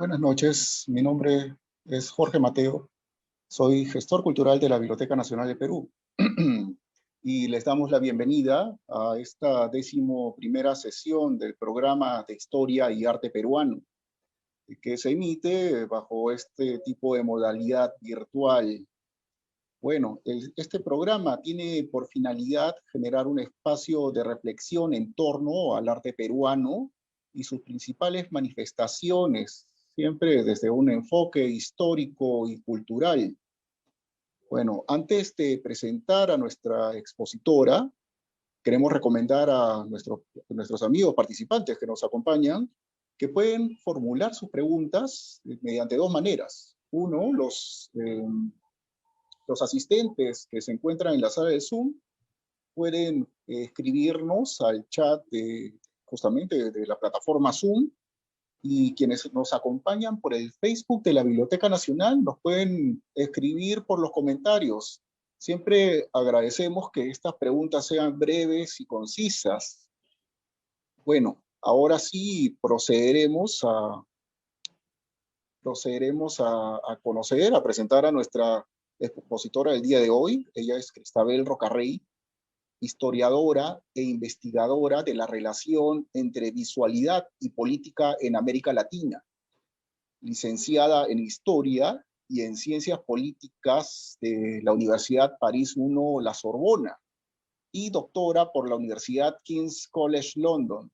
Buenas noches, mi nombre es Jorge Mateo, soy gestor cultural de la Biblioteca Nacional de Perú y les damos la bienvenida a esta 11ª sesión del programa de Historia y Arte Peruano, que se emite bajo este tipo de modalidad virtual. Bueno, este programa tiene por finalidad generar un espacio de reflexión en torno al arte peruano y sus principales manifestaciones, siempre desde un enfoque histórico y cultural. Bueno, antes de presentar a nuestra expositora, queremos recomendar a nuestros amigos participantes que nos acompañan que pueden formular sus preguntas mediante dos maneras. Uno, los asistentes que se encuentran en la sala de Zoom pueden escribirnos al chat justamente de la plataforma Zoom, y quienes nos acompañan por el Facebook de la Biblioteca Nacional nos pueden escribir por los comentarios. Siempre agradecemos que estas preguntas sean breves y concisas. Bueno, ahora sí procederemos a conocer, a presentar a nuestra expositora del día de hoy. Ella es Cristabel Rocarrey, historiadora e investigadora de la relación entre visualidad y política en América Latina, licenciada en Historia y en Ciencias Políticas de la Universidad París I La Sorbona y doctora por la Universidad King's College London.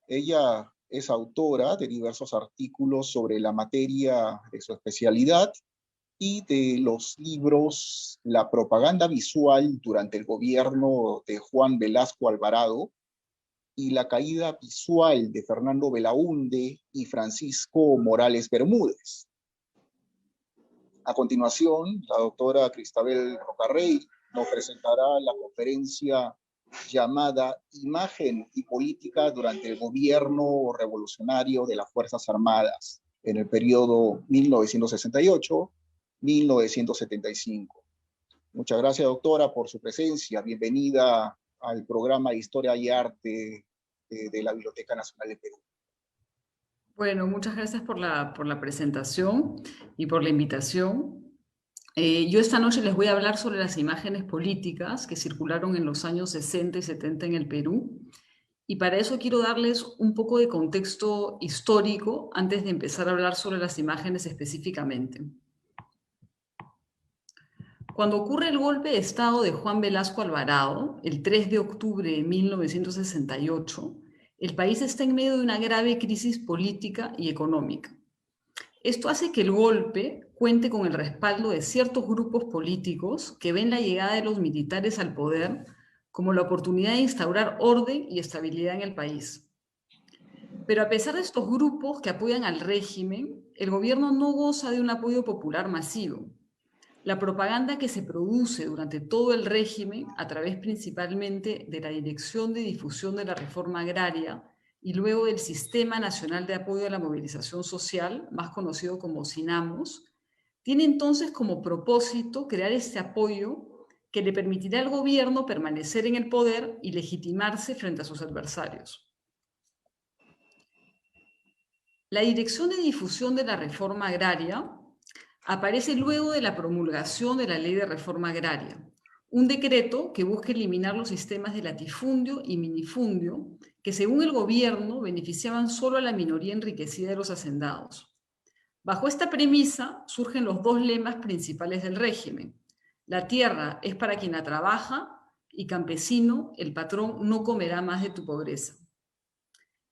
Ella es autora de diversos artículos sobre la materia de su especialidad y de los libros La propaganda visual durante el gobierno de Juan Velasco Alvarado y La caída visual de Fernando Belaúnde y Francisco Morales Bermúdez. A continuación, la doctora Cristabel Rocarrey nos presentará la conferencia llamada Imagen y Política durante el gobierno revolucionario de las Fuerzas Armadas en el periodo 1968-1975. Muchas gracias, doctora, por su presencia. Bienvenida al programa de Historia y Arte de la Biblioteca Nacional de Perú. Bueno, muchas gracias por la presentación y por la invitación. Yo esta noche les voy a hablar sobre las imágenes políticas que circularon en los años 60 y 70 en el Perú. Y para eso quiero darles un poco de contexto histórico antes de empezar a hablar sobre las imágenes específicamente. Cuando ocurre el golpe de Estado de Juan Velasco Alvarado, el 3 de octubre de 1968, el país está en medio de una grave crisis política y económica. Esto hace que el golpe cuente con el respaldo de ciertos grupos políticos que ven la llegada de los militares al poder como la oportunidad de instaurar orden y estabilidad en el país. Pero a pesar de estos grupos que apoyan al régimen, el gobierno no goza de un apoyo popular masivo. La propaganda que se produce durante todo el régimen, a través principalmente de la Dirección de Difusión de la Reforma Agraria y luego del Sistema Nacional de Apoyo a la Movilización Social, más conocido como SINAMOS, tiene entonces como propósito crear este apoyo que le permitirá al gobierno permanecer en el poder y legitimarse frente a sus adversarios. La Dirección de Difusión de la Reforma Agraria aparece luego de la promulgación de la Ley de Reforma Agraria, un decreto que busca eliminar los sistemas de latifundio y minifundio que, según el gobierno, beneficiaban solo a la minoría enriquecida de los hacendados. Bajo esta premisa surgen los dos lemas principales del régimen. La tierra es para quien la trabaja y campesino, el patrón no comerá más de tu pobreza.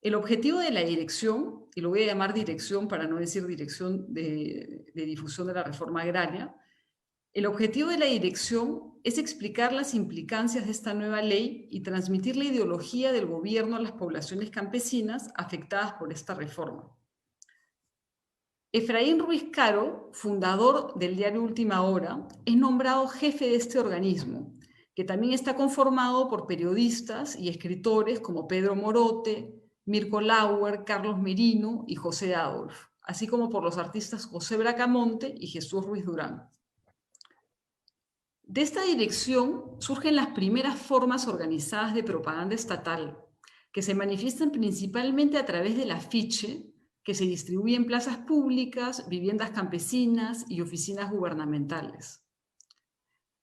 El objetivo de la dirección, y lo voy a llamar dirección para no decir dirección de difusión de la reforma agraria, el objetivo de la dirección es explicar las implicancias de esta nueva ley y transmitir la ideología del gobierno a las poblaciones campesinas afectadas por esta reforma. Efraín Ruiz Caro, fundador del diario Última Hora, es nombrado jefe de este organismo, que también está conformado por periodistas y escritores como Pedro Morote, Mirko Lauer, Carlos Merino y José Adolf, así como por los artistas José Bracamonte y Jesús Ruiz Durán. De esta dirección surgen las primeras formas organizadas de propaganda estatal, que se manifiestan principalmente a través del afiche, que se distribuye en plazas públicas, viviendas campesinas y oficinas gubernamentales.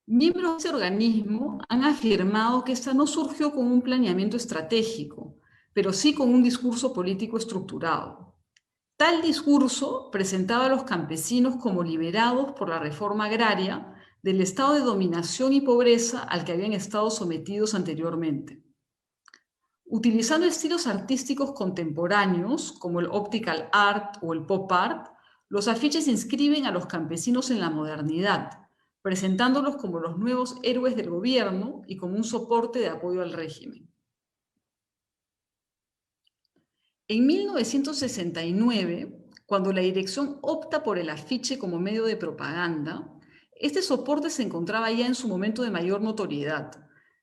Miembros de ese organismo han afirmado que esta no surgió con un planeamiento estratégico, pero sí con un discurso político estructurado. Tal discurso presentaba a los campesinos como liberados por la reforma agraria del estado de dominación y pobreza al que habían estado sometidos anteriormente. Utilizando estilos artísticos contemporáneos, como el optical art o el pop art, los afiches inscriben a los campesinos en la modernidad, presentándolos como los nuevos héroes del gobierno y como un soporte de apoyo al régimen. En 1969, cuando la dirección opta por el afiche como medio de propaganda, este soporte se encontraba ya en su momento de mayor notoriedad,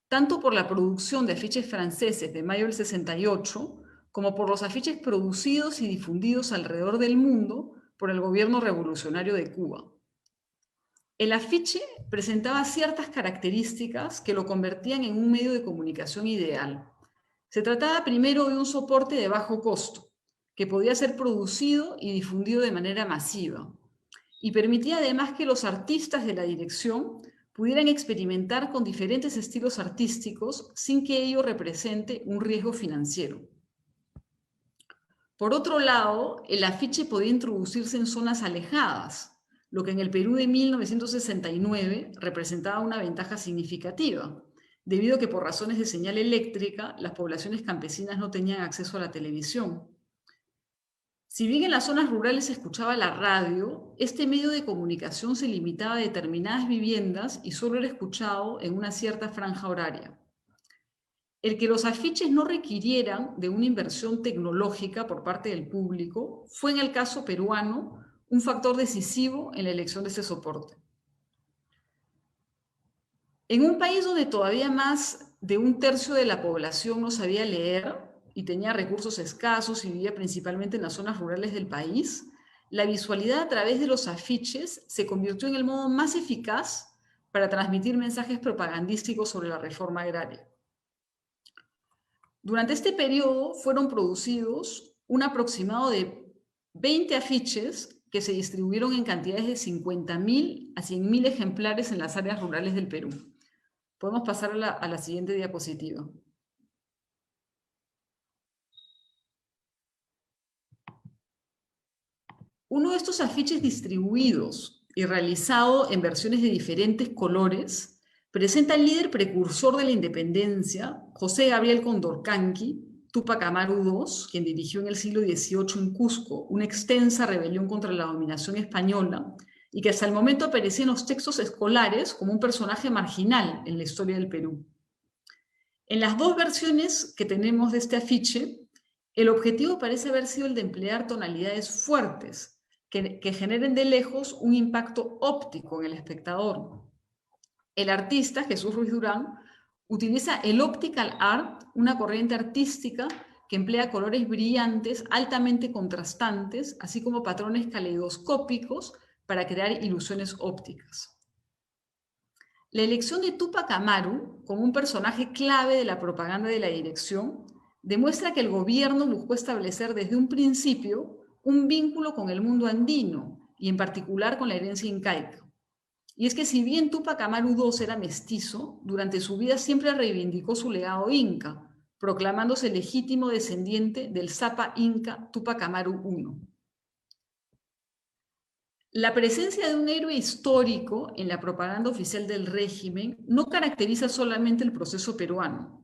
tanto por la producción de afiches franceses de mayo del 68, como por los afiches producidos y difundidos alrededor del mundo por el gobierno revolucionario de Cuba. El afiche presentaba ciertas características que lo convertían en un medio de comunicación ideal. Se trataba primero de un soporte de bajo costo, que podía ser producido y difundido de manera masiva, y permitía además que los artistas de la dirección pudieran experimentar con diferentes estilos artísticos sin que ello represente un riesgo financiero. Por otro lado, el afiche podía introducirse en zonas alejadas, lo que en el Perú de 1969 representaba una ventaja significativa, debido a que por razones de señal eléctrica las poblaciones campesinas no tenían acceso a la televisión. Si bien en las zonas rurales se escuchaba la radio, este medio de comunicación se limitaba a determinadas viviendas y solo era escuchado en una cierta franja horaria. El que los afiches no requirieran de una inversión tecnológica por parte del público fue en el caso peruano un factor decisivo en la elección de ese soporte. En un país donde todavía más de un tercio de la población no sabía leer y tenía recursos escasos y vivía principalmente en las zonas rurales del país, la visualidad a través de los afiches se convirtió en el modo más eficaz para transmitir mensajes propagandísticos sobre la reforma agraria. Durante este periodo fueron producidos un aproximado de 20 afiches que se distribuyeron en cantidades de 50.000 a 100.000 ejemplares en las áreas rurales del Perú. Podemos pasar a la siguiente diapositiva. Uno de estos afiches distribuidos y realizado en versiones de diferentes colores presenta al líder precursor de la independencia, José Gabriel Condorcanqui, Túpac Amaru II, quien dirigió en el siglo XVIII en Cusco una extensa rebelión contra la dominación española y que hasta el momento aparecía en los textos escolares como un personaje marginal en la historia del Perú. En las dos versiones que tenemos de este afiche, el objetivo parece haber sido el de emplear tonalidades fuertes, que generen de lejos un impacto óptico en el espectador. El artista, Jesús Ruiz Durán, utiliza el optical art, una corriente artística que emplea colores brillantes, altamente contrastantes, así como patrones caleidoscópicos para crear ilusiones ópticas. La elección de Túpac Amaru como un personaje clave de la propaganda de la dirección demuestra que el gobierno buscó establecer desde un principio un vínculo con el mundo andino y en particular con la herencia incaica. Y es que si bien Túpac Amaru II era mestizo, durante su vida siempre reivindicó su legado inca, proclamándose legítimo descendiente del Zapa inca Túpac Amaru I. La presencia de un héroe histórico en la propaganda oficial del régimen no caracteriza solamente el proceso peruano.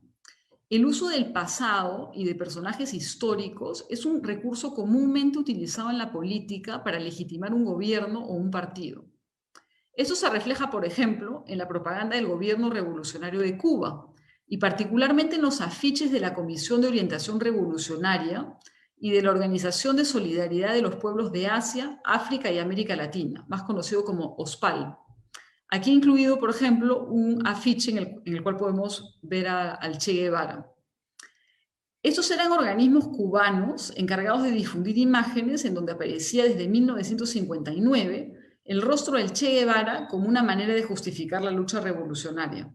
El uso del pasado y de personajes históricos es un recurso comúnmente utilizado en la política para legitimar un gobierno o un partido. Esto se refleja, por ejemplo, en la propaganda del gobierno revolucionario de Cuba y particularmente en los afiches de la Comisión de Orientación Revolucionaria y de la Organización de Solidaridad de los Pueblos de Asia, África y América Latina, más conocido como OSPAL. Aquí incluido, por ejemplo, un afiche en el cual podemos ver al Che Guevara. Estos eran organismos cubanos encargados de difundir imágenes en donde aparecía desde 1959 el rostro del Che Guevara como una manera de justificar la lucha revolucionaria.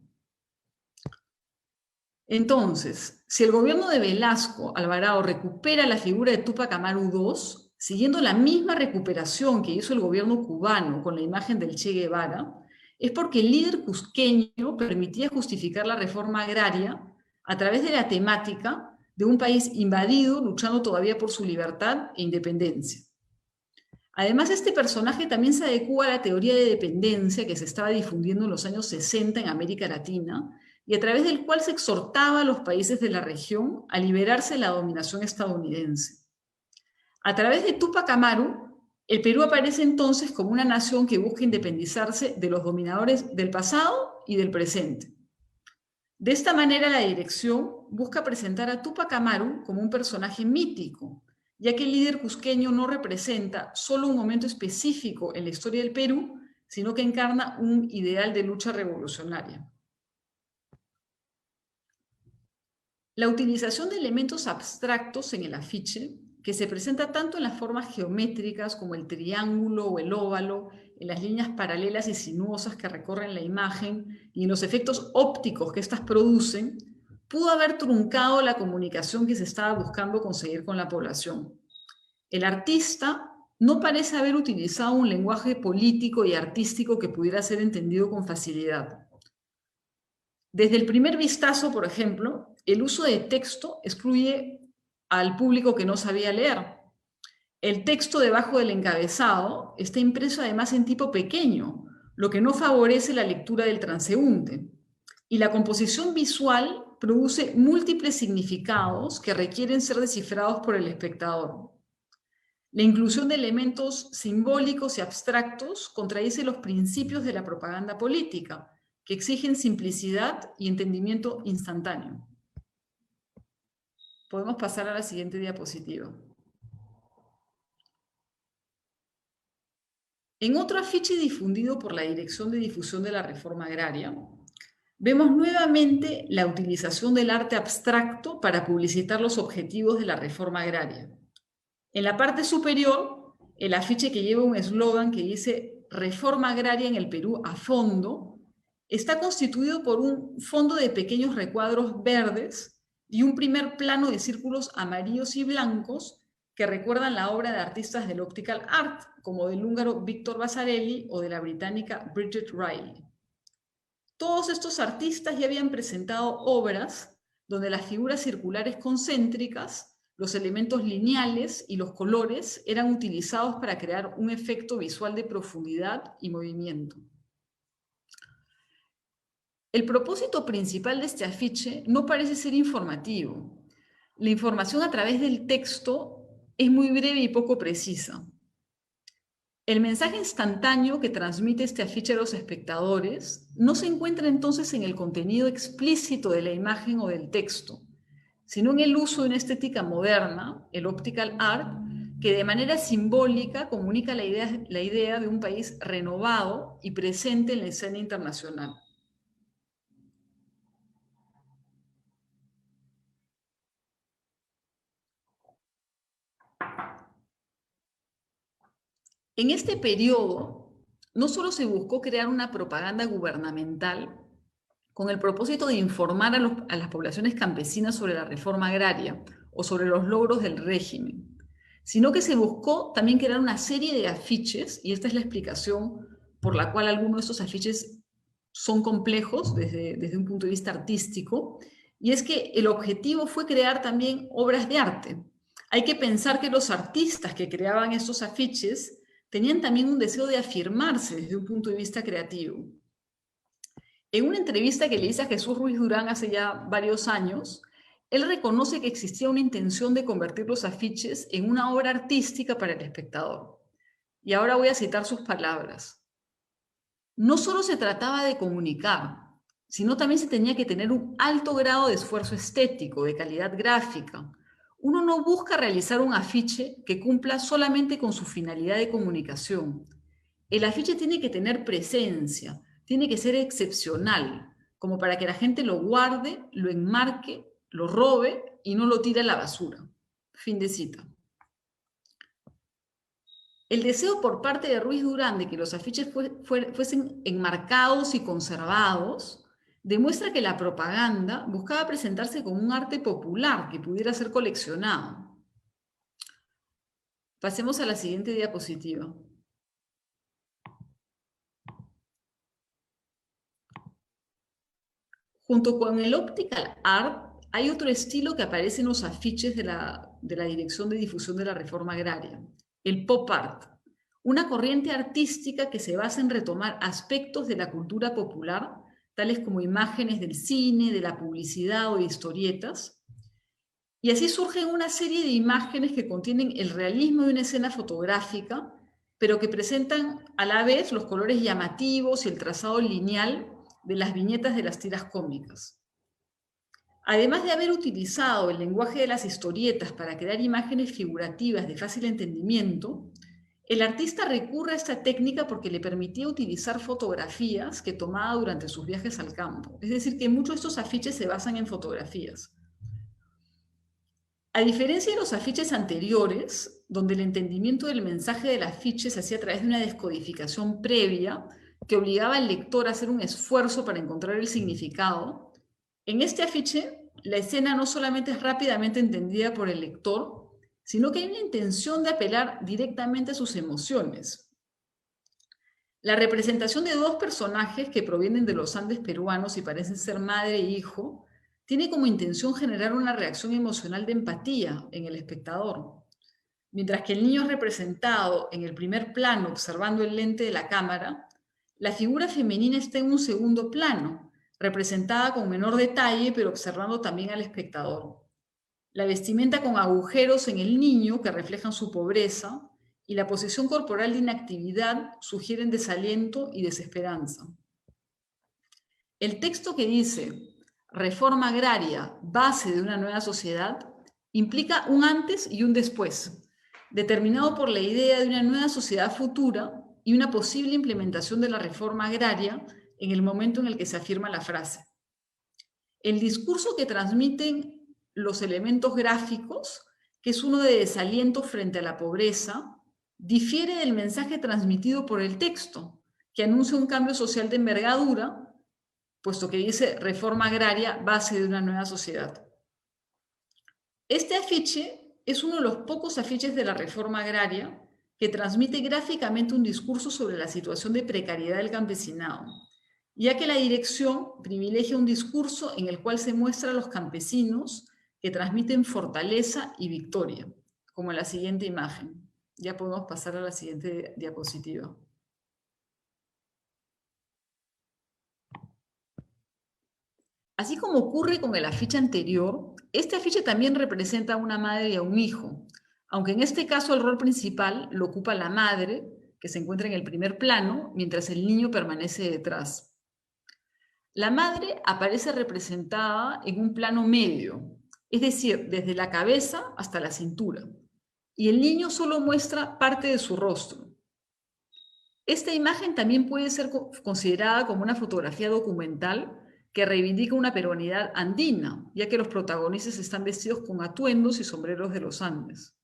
Entonces, si el gobierno de Velasco Alvarado recupera la figura de Túpac Amaru II, siguiendo la misma recuperación que hizo el gobierno cubano con la imagen del Che Guevara, es porque el líder cusqueño permitía justificar la reforma agraria a través de la temática de un país invadido luchando todavía por su libertad e independencia. Además, este personaje también se adecua a la teoría de dependencia que se estaba difundiendo en los años 60 en América Latina y a través del cual se exhortaba a los países de la región a liberarse de la dominación estadounidense. A través de Túpac Amaru, el Perú aparece entonces como una nación que busca independizarse de los dominadores del pasado y del presente. De esta manera, la dirección busca presentar a Túpac Amaru como un personaje mítico, ya que el líder cusqueño no representa solo un momento específico en la historia del Perú, sino que encarna un ideal de lucha revolucionaria. La utilización de elementos abstractos en el afiche, que se presenta tanto en las formas geométricas como el triángulo o el óvalo, en las líneas paralelas y sinuosas que recorren la imagen y en los efectos ópticos que éstas producen, pudo haber truncado la comunicación que se estaba buscando conseguir con la población. El artista no parece haber utilizado un lenguaje político y artístico que pudiera ser entendido con facilidad. Desde el primer vistazo, por ejemplo, el uso de texto excluye al público que no sabía leer. El texto debajo del encabezado está impreso además en tipo pequeño, lo que no favorece la lectura del transeúnte. Y la composición visual produce múltiples significados que requieren ser descifrados por el espectador. La inclusión de elementos simbólicos y abstractos contradice los principios de la propaganda política, que exigen simplicidad y entendimiento instantáneo. Podemos pasar a la siguiente diapositiva. En otro afiche difundido por la Dirección de Difusión de la Reforma Agraria, vemos nuevamente la utilización del arte abstracto para publicitar los objetivos de la reforma agraria. En la parte superior, el afiche que lleva un eslogan que dice "Reforma agraria en el Perú a fondo", está constituido por un fondo de pequeños recuadros verdes y un primer plano de círculos amarillos y blancos que recuerdan la obra de artistas del optical art, como del húngaro Víctor Vasarely o de la británica Bridget Riley. Todos estos artistas ya habían presentado obras donde las figuras circulares concéntricas, los elementos lineales y los colores eran utilizados para crear un efecto visual de profundidad y movimiento. El propósito principal de este afiche no parece ser informativo. La información a través del texto es muy breve y poco precisa. El mensaje instantáneo que transmite este afiche a los espectadores no se encuentra entonces en el contenido explícito de la imagen o del texto, sino en el uso de una estética moderna, el optical art, que de manera simbólica comunica la idea de un país renovado y presente en la escena internacional. En este periodo, no solo se buscó crear una propaganda gubernamental con el propósito de informar a las poblaciones campesinas sobre la reforma agraria o sobre los logros del régimen, sino que se buscó también crear una serie de afiches, y esta es la explicación por la cual algunos de estos afiches son complejos desde un punto de vista artístico, y es que el objetivo fue crear también obras de arte. Hay que pensar que los artistas que creaban estos afiches tenían también un deseo de afirmarse desde un punto de vista creativo. En una entrevista que le hice a Jesús Ruiz Durán hace ya varios años, él reconoce que existía una intención de convertir los afiches en una obra artística para el espectador. Y ahora voy a citar sus palabras. No solo se trataba de comunicar, sino también se tenía que tener un alto grado de esfuerzo estético, de calidad gráfica. Uno no busca realizar un afiche que cumpla solamente con su finalidad de comunicación. El afiche tiene que tener presencia, tiene que ser excepcional, como para que la gente lo guarde, lo enmarque, lo robe y no lo tire a la basura. Fin de cita. El deseo por parte de Ruiz Durán de que los afiches fuesen enmarcados y conservados demuestra que la propaganda buscaba presentarse como un arte popular que pudiera ser coleccionado. Pasemos a la siguiente diapositiva. Junto con el optical art, hay otro estilo que aparece en los afiches de la Dirección de Difusión de la Reforma Agraria, el pop art, una corriente artística que se basa en retomar aspectos de la cultura popular, tales como imágenes del cine, de la publicidad o de historietas, y así surgen una serie de imágenes que contienen el realismo de una escena fotográfica, pero que presentan a la vez los colores llamativos y el trazado lineal de las viñetas de las tiras cómicas. Además de haber utilizado el lenguaje de las historietas para crear imágenes figurativas de fácil entendimiento, el artista recurre a esta técnica porque le permitía utilizar fotografías que tomaba durante sus viajes al campo. Es decir, que muchos de estos afiches se basan en fotografías. A diferencia de los afiches anteriores, donde el entendimiento del mensaje del afiche se hacía a través de una descodificación previa que obligaba al lector a hacer un esfuerzo para encontrar el significado, en este afiche la escena no solamente es rápidamente entendida por el lector, sino que hay una intención de apelar directamente a sus emociones. La representación de dos personajes que provienen de los Andes peruanos y parecen ser madre e hijo tiene como intención generar una reacción emocional de empatía en el espectador. Mientras que el niño es representado en el primer plano observando el lente de la cámara, la figura femenina está en un segundo plano, representada con menor detalle, pero observando también al espectador. La vestimenta con agujeros en el niño que reflejan su pobreza y la posición corporal de inactividad sugieren desaliento y desesperanza. El texto que dice reforma agraria, base de una nueva sociedad, implica un antes y un después, determinado por la idea de una nueva sociedad futura y una posible implementación de la reforma agraria en el momento en el que se afirma la frase. El discurso que transmiten los elementos gráficos, que es uno de desaliento frente a la pobreza, difiere del mensaje transmitido por el texto, que anuncia un cambio social de envergadura, puesto que dice reforma agraria, base de una nueva sociedad. Este afiche es uno de los pocos afiches de la reforma agraria que transmite gráficamente un discurso sobre la situación de precariedad del campesinado, ya que la dirección privilegia un discurso en el cual se muestra a los campesinos que transmiten fortaleza y victoria, como en la siguiente imagen. Ya podemos pasar a la siguiente diapositiva. Así como ocurre con el afiche anterior, este afiche también representa a una madre y a un hijo, aunque en este caso el rol principal lo ocupa la madre, que se encuentra en el primer plano, mientras el niño permanece detrás. La madre aparece representada en un plano medio, es decir, desde la cabeza hasta la cintura, y el niño solo muestra parte de su rostro. Esta imagen también puede ser considerada como una fotografía documental que reivindica una peruanidad andina, ya que los protagonistas están vestidos con atuendos y sombreros de los Andes.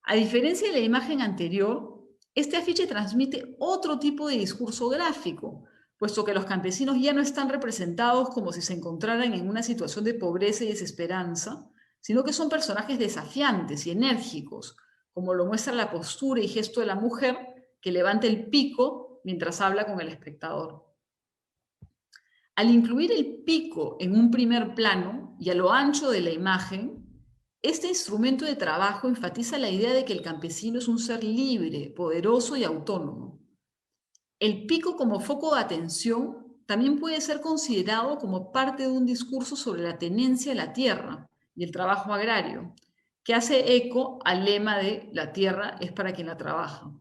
A diferencia de la imagen anterior, este afiche transmite otro tipo de discurso gráfico, puesto que los campesinos ya no están representados como si se encontraran en una situación de pobreza y desesperanza, sino que son personajes desafiantes y enérgicos, como lo muestra la postura y gesto de la mujer que levanta el pico mientras habla con el espectador. Al incluir el pico en un primer plano y a lo ancho de la imagen, este instrumento de trabajo enfatiza la idea de que el campesino es un ser libre, poderoso y autónomo. El pico como foco de atención también puede ser considerado como parte de un discurso sobre la tenencia de la tierra y el trabajo agrario, que hace eco al lema de la tierra es para quien la trabaja.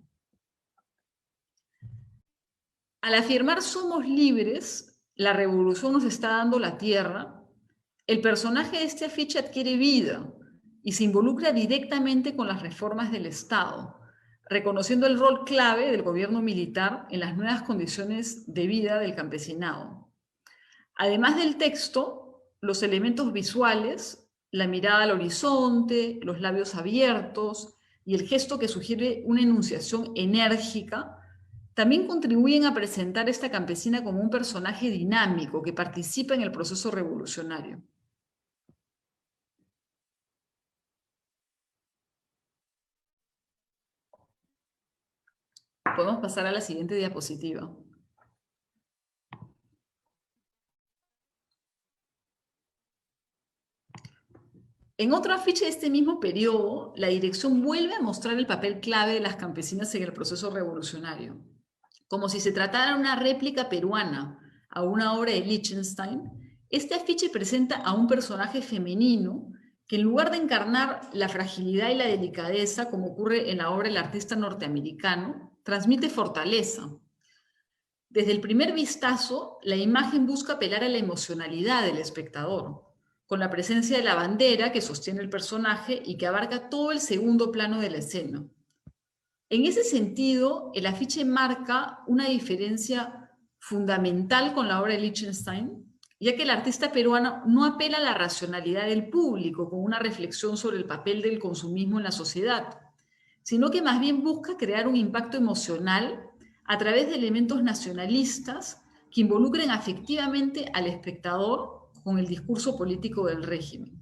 Al afirmar somos libres, la revolución nos está dando la tierra, el personaje de este afiche adquiere vida y se involucra directamente con las reformas del Estado, reconociendo el rol clave del gobierno militar en las nuevas condiciones de vida del campesinado. Además del texto, los elementos visuales, la mirada al horizonte, los labios abiertos y el gesto que sugiere una enunciación enérgica, también contribuyen a presentar a esta campesina como un personaje dinámico que participa en el proceso revolucionario. Podemos pasar a la siguiente diapositiva. En otro afiche de este mismo periodo, la dirección vuelve a mostrar el papel clave de las campesinas en el proceso revolucionario, como si se tratara de una réplica peruana a una obra de Liechtenstein. Este afiche presenta a un personaje femenino que, en lugar de encarnar la fragilidad y la delicadeza, como ocurre en la obra del artista norteamericano, transmite fortaleza. Desde el primer vistazo, la imagen busca apelar a la emocionalidad del espectador, con la presencia de la bandera que sostiene el personaje y que abarca todo el segundo plano de la escena. En ese sentido, el afiche marca una diferencia fundamental con la obra de Liechtenstein, ya que el artista peruano no apela a la racionalidad del público con una reflexión sobre el papel del consumismo en la sociedad, sino que más bien busca crear un impacto emocional a través de elementos nacionalistas que involucren afectivamente al espectador con el discurso político del régimen.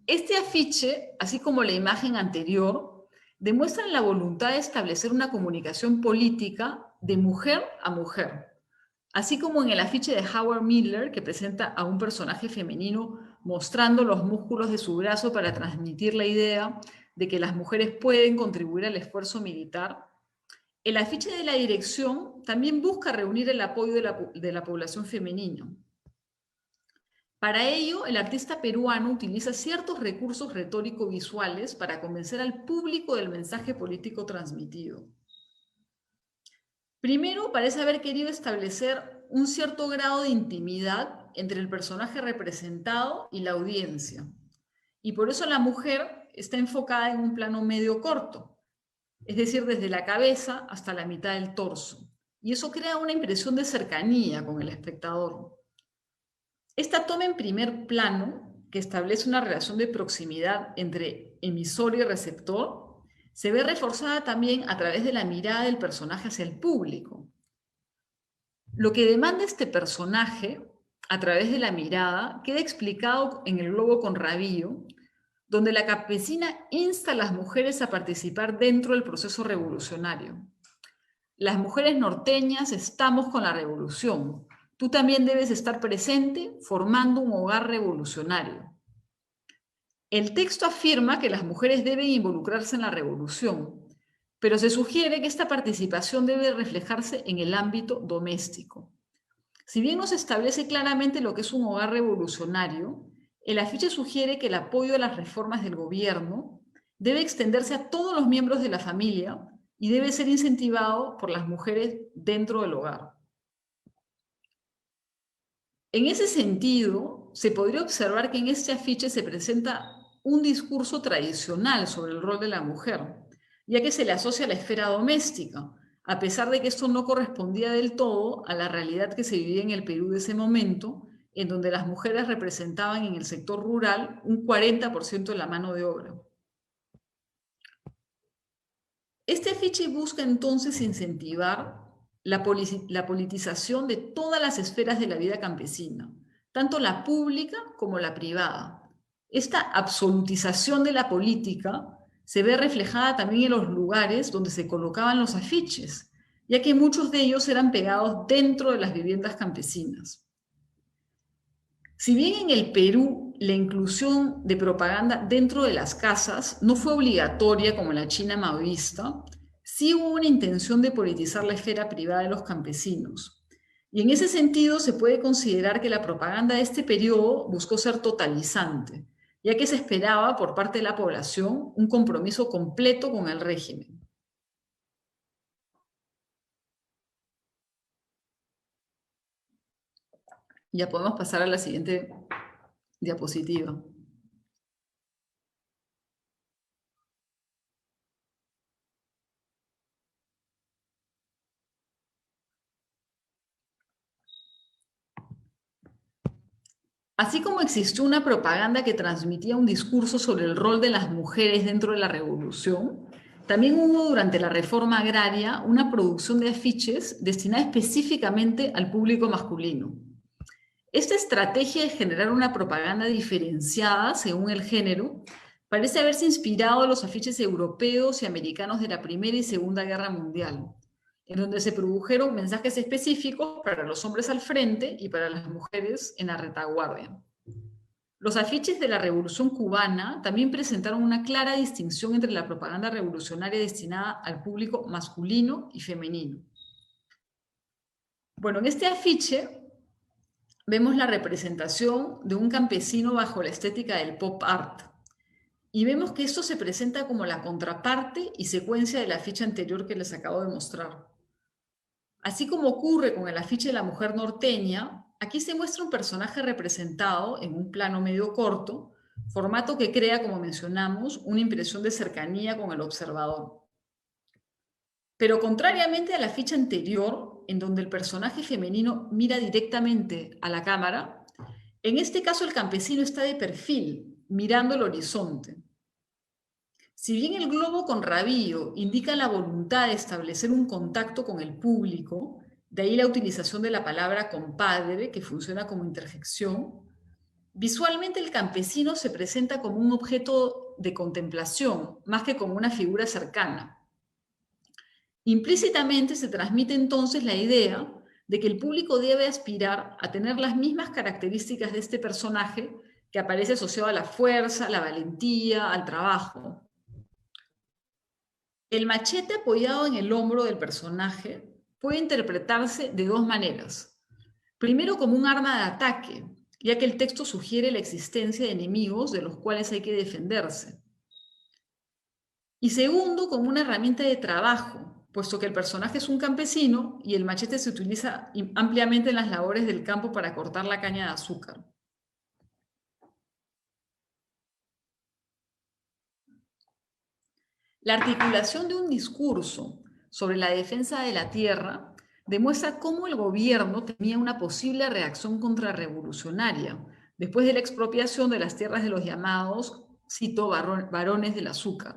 Este afiche, así como la imagen anterior, demuestran la voluntad de establecer una comunicación política de mujer a mujer, así como en el afiche de Howard Miller, que presenta a un personaje femenino mostrando los músculos de su brazo para transmitir la idea de que las mujeres pueden contribuir al esfuerzo militar. El afiche de la dirección también busca reunir el apoyo de la población femenina. Para ello, el artista peruano utiliza ciertos recursos retórico-visuales para convencer al público del mensaje político transmitido. Primero, parece haber querido establecer un cierto grado de intimidad entre el personaje representado y la audiencia. Y por eso la mujer está enfocada en un plano medio corto, es decir, desde la cabeza hasta la mitad del torso. Y eso crea una impresión de cercanía con el espectador. Esta toma en primer plano, que establece una relación de proximidad entre emisor y receptor, se ve reforzada también a través de la mirada del personaje hacia el público. Lo que demanda este personaje, a través de la mirada, queda explicado en el globo con Rabillo, donde la campesina insta a las mujeres a participar dentro del proceso revolucionario. Las mujeres norteñas estamos con la revolución. Tú también debes estar presente formando un hogar revolucionario. El texto afirma que las mujeres deben involucrarse en la revolución, pero se sugiere que esta participación debe reflejarse en el ámbito doméstico. Si bien no se establece claramente lo que es un hogar revolucionario, el afiche sugiere que el apoyo a las reformas del gobierno debe extenderse a todos los miembros de la familia y debe ser incentivado por las mujeres dentro del hogar. En ese sentido, se podría observar que en este afiche se presenta un discurso tradicional sobre el rol de la mujer, ya que se le asocia a la esfera doméstica, a pesar de que esto no correspondía del todo a la realidad que se vivía en el Perú de ese momento, en donde las mujeres representaban en el sector rural un 40% de la mano de obra. Este afiche busca entonces incentivar la politización de todas las esferas de la vida campesina, tanto la pública como la privada. Esta absolutización de la política se ve reflejada también en los lugares donde se colocaban los afiches, ya que muchos de ellos eran pegados dentro de las viviendas campesinas. Si bien en el Perú la inclusión de propaganda dentro de las casas no fue obligatoria como en la China maoísta, sí hubo una intención de politizar la esfera privada de los campesinos. Y en ese sentido se puede considerar que la propaganda de este periodo buscó ser totalizante, ya que se esperaba por parte de la población un compromiso completo con el régimen. Ya podemos pasar a la siguiente diapositiva. Así como existió una propaganda que transmitía un discurso sobre el rol de las mujeres dentro de la revolución, también hubo durante la reforma agraria una producción de afiches destinada específicamente al público masculino. Esta estrategia de generar una propaganda diferenciada según el género Parece haberse inspirado en los afiches europeos y americanos de la Primera y Segunda Guerra Mundial, en donde se produjeron mensajes específicos para los hombres al frente y para las mujeres en la retaguardia. Los afiches de la Revolución Cubana también presentaron una clara distinción entre la propaganda revolucionaria destinada al público masculino y femenino. Bueno, en este afiche vemos la representación de un campesino bajo la estética del pop art. Y vemos que esto se presenta como la contraparte y secuencia del afiche anterior que les acabo de mostrar. Así como ocurre con el afiche de la mujer norteña, aquí se muestra un personaje representado en un plano medio corto, formato que crea, como mencionamos, una impresión de cercanía con el observador. Pero contrariamente al afiche anterior, en donde el personaje femenino mira directamente a la cámara, en este caso el campesino está de perfil, mirando el horizonte. Si bien el globo con rabillo indica la voluntad de establecer un contacto con el público, de ahí la utilización de la palabra compadre, que funciona como interjección, visualmente el campesino se presenta como un objeto de contemplación, más que como una figura cercana. Implícitamente se transmite entonces la idea de que el público debe aspirar a tener las mismas características de este personaje que aparece asociado a la fuerza, la valentía, al trabajo. El machete apoyado en el hombro del personaje puede interpretarse de dos maneras. Primero, como un arma de ataque, ya que el texto sugiere la existencia de enemigos de los cuales hay que defenderse. Y segundo, como una herramienta de trabajo, puesto que el personaje es un campesino y el machete se utiliza ampliamente en las labores del campo para cortar la caña de azúcar. La articulación de un discurso sobre la defensa de la tierra demuestra cómo el gobierno temía una posible reacción contrarrevolucionaria después de la expropiación de las tierras de los llamados, cito, varones del azúcar.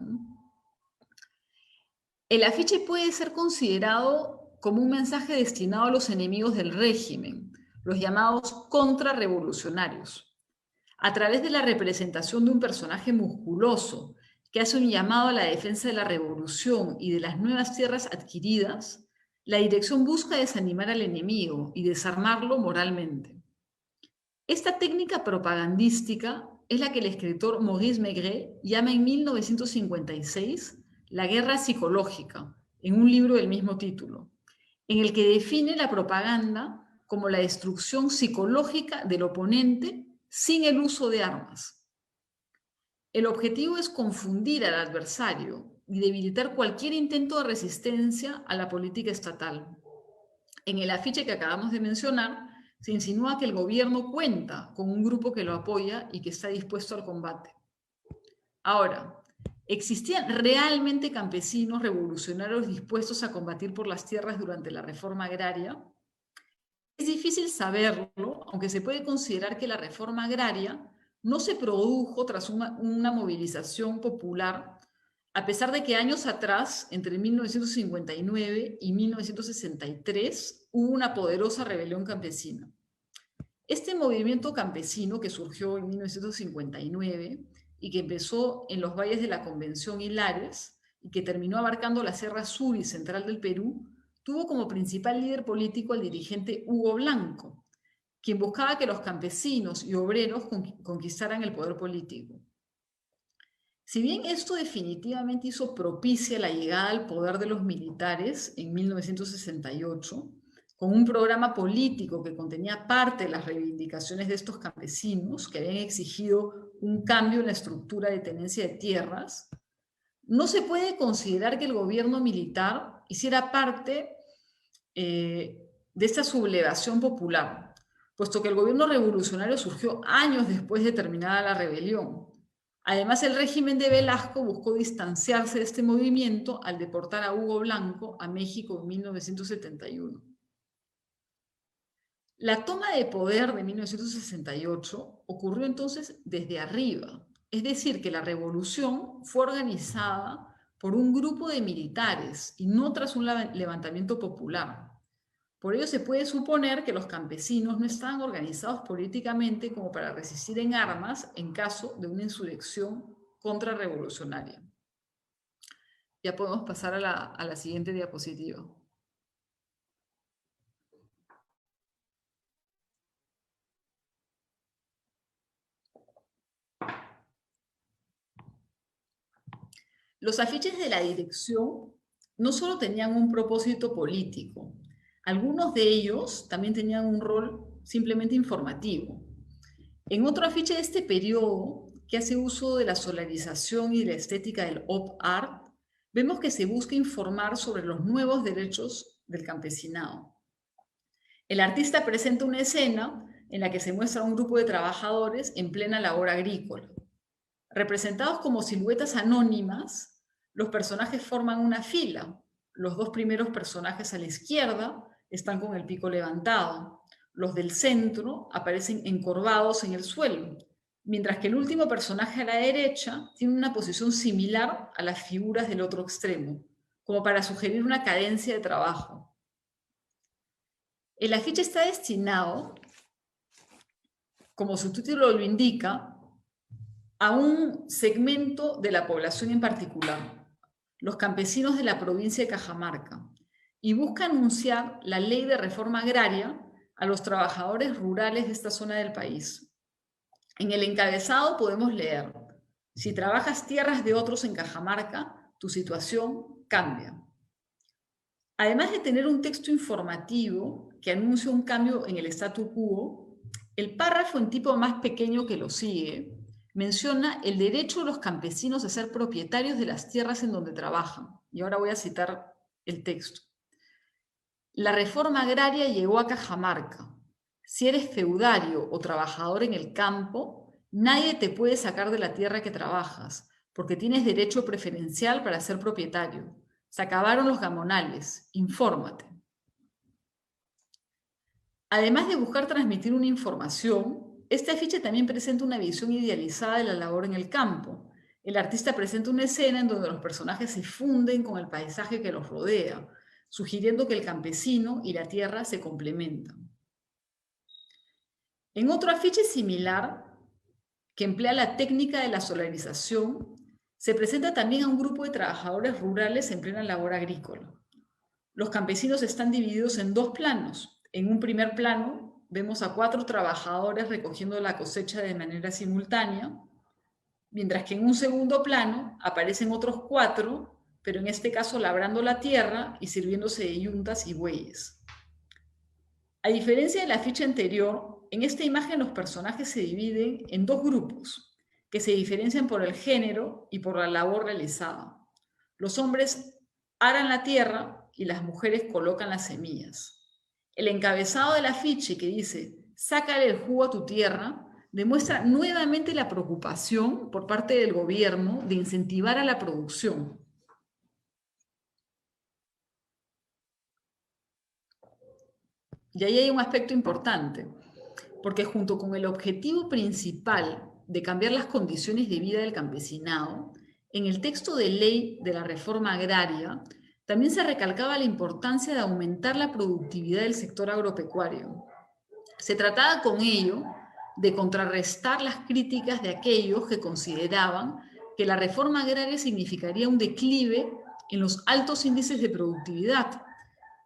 El afiche puede ser considerado como un mensaje destinado a los enemigos del régimen, los llamados contrarrevolucionarios, a través de la representación de un personaje musculoso que hace un llamado a la defensa de la revolución y de las nuevas tierras adquiridas. La dirección busca desanimar al enemigo y desarmarlo moralmente. Esta técnica propagandística es la que el escritor Maurice Maigret llama en 1956 la guerra psicológica, en un libro del mismo título, en el que define la propaganda como la destrucción psicológica del oponente sin el uso de armas. El objetivo es confundir al adversario y debilitar cualquier intento de resistencia a la política estatal. En el afiche que acabamos de mencionar, se insinúa que el gobierno cuenta con un grupo que lo apoya y que está dispuesto al combate. Ahora, ¿existían realmente campesinos revolucionarios dispuestos a combatir por las tierras durante la reforma agraria? Es difícil saberlo, aunque se puede considerar que la reforma agraria no se produjo tras una movilización popular, a pesar de que años atrás, entre 1959 y 1963, hubo una poderosa rebelión campesina. Este movimiento campesino que surgió en 1959 y que empezó en los valles de la Convención y Lares y que terminó abarcando la Sierra Sur y Central del Perú, tuvo como principal líder político al dirigente Hugo Blanco, quien buscaba que los campesinos y obreros conquistaran el poder político. Si bien esto definitivamente hizo propicia la llegada al poder de los militares en 1968, con un programa político que contenía parte de las reivindicaciones de estos campesinos que habían exigido un cambio en la estructura de tenencia de tierras, no se puede considerar que el gobierno militar hiciera parte de esta sublevación popular, puesto que el gobierno revolucionario surgió años después de terminada la rebelión. Además, el régimen de Velasco buscó distanciarse de este movimiento al deportar a Hugo Blanco a México en 1971. La toma de poder de 1968 ocurrió entonces desde arriba, es decir, que la revolución fue organizada por un grupo de militares y no tras un levantamiento popular. Por ello se puede suponer que los campesinos no estaban organizados políticamente como para resistir en armas en caso de una insurrección contrarrevolucionaria. Ya podemos pasar a la siguiente diapositiva. Los afiches de la dirección no solo tenían un propósito político, algunos de ellos también tenían un rol simplemente informativo. En otro afiche de este periodo, que hace uso de la solarización y la estética del op art, vemos que se busca informar sobre los nuevos derechos del campesinado. El artista presenta una escena en la que se muestra un grupo de trabajadores en plena labor agrícola. Representados como siluetas anónimas, los personajes forman una fila. Los dos primeros personajes a la izquierda están con el pico levantado. Los del centro aparecen encorvados en el suelo, mientras que el último personaje a la derecha tiene una posición similar a las figuras del otro extremo, como para sugerir una cadencia de trabajo. El afiche está destinado, como su título lo indica, a un segmento de la población en particular, los campesinos de la provincia de Cajamarca, y busca anunciar la ley de reforma agraria a los trabajadores rurales de esta zona del país. En el encabezado podemos leer: si trabajas tierras de otros en Cajamarca, tu situación cambia. Además de tener un texto informativo que anuncia un cambio en el statu quo, el párrafo en tipo más pequeño que lo sigue menciona el derecho de los campesinos a ser propietarios de las tierras en donde trabajan. Y ahora voy a citar el texto. La reforma agraria llegó a Cajamarca. Si eres feudario o trabajador en el campo, nadie te puede sacar de la tierra que trabajas, porque tienes derecho preferencial para ser propietario. Se acabaron los gamonales. Infórmate. Además de buscar transmitir una información, este afiche también presenta una visión idealizada de la labor en el campo. El artista presenta una escena en donde los personajes se funden con el paisaje que los rodea, sugiriendo que el campesino y la tierra se complementan. En otro afiche similar, que emplea la técnica de la solarización, se presenta también a un grupo de trabajadores rurales en plena labor agrícola. Los campesinos están divididos en dos planos. En un primer plano vemos a 4 trabajadores recogiendo la cosecha de manera simultánea, mientras que en un segundo plano aparecen otros 4, pero en este caso labrando la tierra y sirviéndose de yuntas y bueyes. A diferencia de la ficha anterior, en esta imagen los personajes se dividen en dos grupos, que se diferencian por el género y por la labor realizada. Los hombres aran la tierra y las mujeres colocan las semillas. El encabezado del afiche que dice "sácale el jugo a tu tierra" demuestra nuevamente la preocupación por parte del gobierno de incentivar a la producción. Y ahí hay un aspecto importante, porque junto con el objetivo principal de cambiar las condiciones de vida del campesinado, en el texto de ley de la reforma agraria también se recalcaba la importancia de aumentar la productividad del sector agropecuario. Se trataba con ello de contrarrestar las críticas de aquellos que consideraban que la reforma agraria significaría un declive en los altos índices de productividad.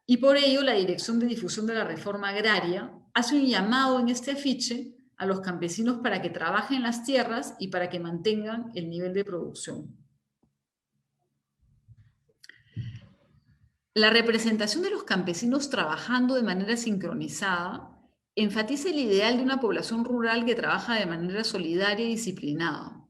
Y por ello la Dirección de Difusión de la Reforma Agraria hace un llamado en este afiche a los campesinos para que trabajen las tierras y para que mantengan el nivel de producción. La representación de los campesinos trabajando de manera sincronizada enfatiza el ideal de una población rural que trabaja de manera solidaria y disciplinada.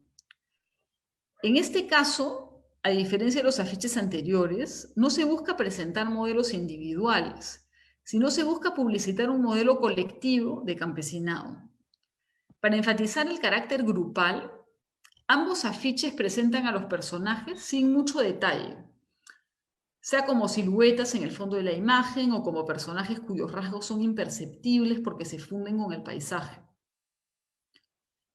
En este caso, a diferencia de los afiches anteriores, no se busca presentar modelos individuales, sino se busca publicitar un modelo colectivo de campesinado. Para enfatizar el carácter grupal, ambos afiches presentan a los personajes sin mucho detalle, sea como siluetas en el fondo de la imagen o como personajes cuyos rasgos son imperceptibles porque se funden con el paisaje.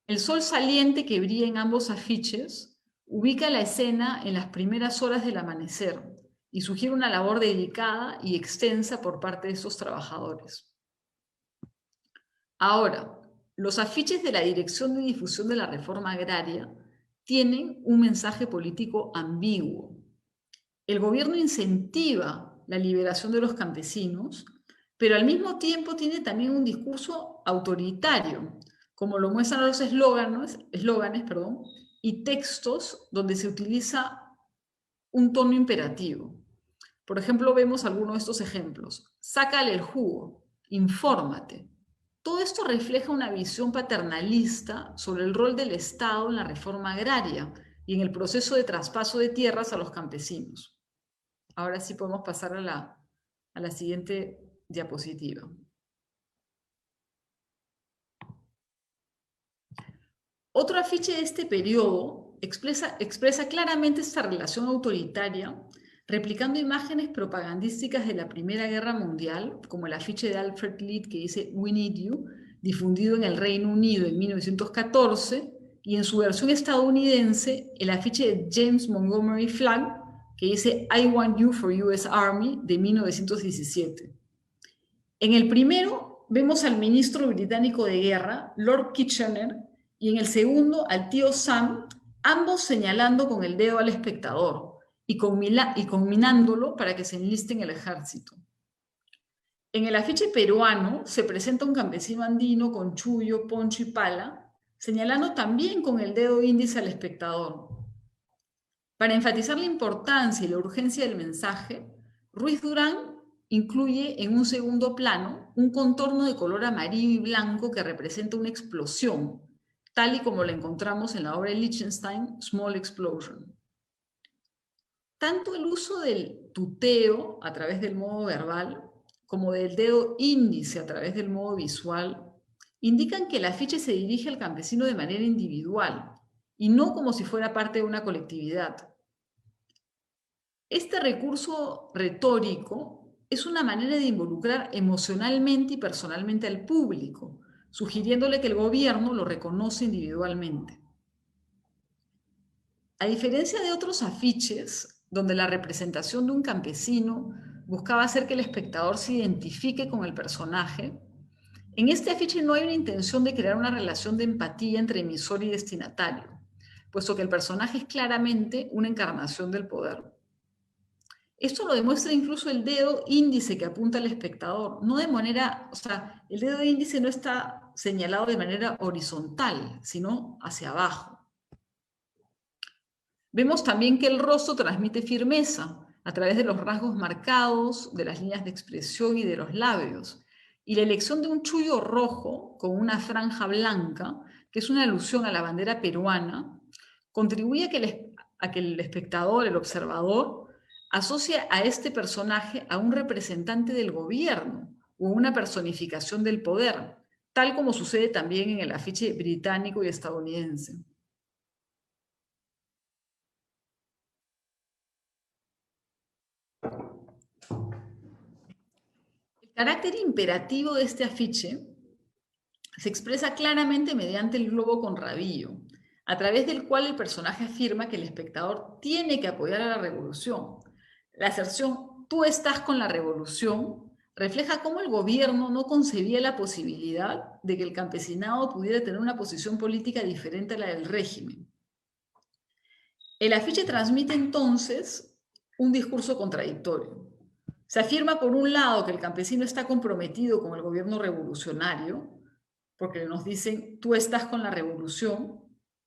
El sol saliente que brilla en ambos afiches ubica la escena en las primeras horas del amanecer y sugiere una labor dedicada y extensa por parte de estos trabajadores. Ahora, los afiches de la Dirección de Difusión de la Reforma Agraria tienen un mensaje político ambiguo. El gobierno incentiva la liberación de los campesinos, pero al mismo tiempo tiene también un discurso autoritario, como lo muestran los eslóganes, y textos donde se utiliza un tono imperativo. Por ejemplo, vemos algunos de estos ejemplos. Sácale el jugo, infórmate. Todo esto refleja una visión paternalista sobre el rol del Estado en la reforma agraria y en el proceso de traspaso de tierras a los campesinos. Ahora sí podemos pasar a la siguiente diapositiva. Otro afiche de este periodo expresa claramente esta relación autoritaria, replicando imágenes propagandísticas de la Primera Guerra Mundial, como el afiche de Alfred Lied que dice "We need you", difundido en el Reino Unido en 1914, y en su versión estadounidense, el afiche de James Montgomery Flagg, que dice "I want you for US Army", de 1917. En el primero vemos al ministro británico de guerra, Lord Kitchener, y en el segundo al tío Sam, ambos señalando con el dedo al espectador y conminándolo para que se enliste en el ejército. En el afiche peruano se presenta un campesino andino con chullo, poncho y pala, señalando también con el dedo índice al espectador. Para enfatizar la importancia y la urgencia del mensaje, Ruiz Durán incluye en un segundo plano un contorno de color amarillo y blanco que representa una explosión, tal y como la encontramos en la obra de Lichtenstein, Small Explosion. Tanto el uso del tuteo a través del modo verbal como del dedo índice a través del modo visual indican que el afiche se dirige al campesino de manera individual y no como si fuera parte de una colectividad. Este recurso retórico es una manera de involucrar emocionalmente y personalmente al público, sugiriéndole que el gobierno lo reconoce individualmente. A diferencia de otros afiches, donde la representación de un campesino buscaba hacer que el espectador se identifique con el personaje, en este afiche no hay una intención de crear una relación de empatía entre emisor y destinatario, puesto que el personaje es claramente una encarnación del poder. Esto lo demuestra incluso el dedo índice que apunta al espectador, no de manera, o sea, el dedo índice no está señalado de manera horizontal, sino hacia abajo. Vemos también que el rostro transmite firmeza a través de los rasgos marcados, de las líneas de expresión y de los labios. Y la elección de un chullo rojo con una franja blanca, que es una alusión a la bandera peruana, contribuye a que el espectador, el observador, asocia a este personaje a un representante del gobierno o una personificación del poder, tal como sucede también en el afiche británico y estadounidense. El carácter imperativo de este afiche se expresa claramente mediante el globo con rabillo, a través del cual el personaje afirma que el espectador tiene que apoyar a la revolución. La aserción "tú estás con la revolución" refleja cómo el gobierno no concebía la posibilidad de que el campesinado pudiera tener una posición política diferente a la del régimen. El afiche transmite entonces un discurso contradictorio. Se afirma por un lado que el campesino está comprometido con el gobierno revolucionario, porque nos dicen "tú estás con la revolución",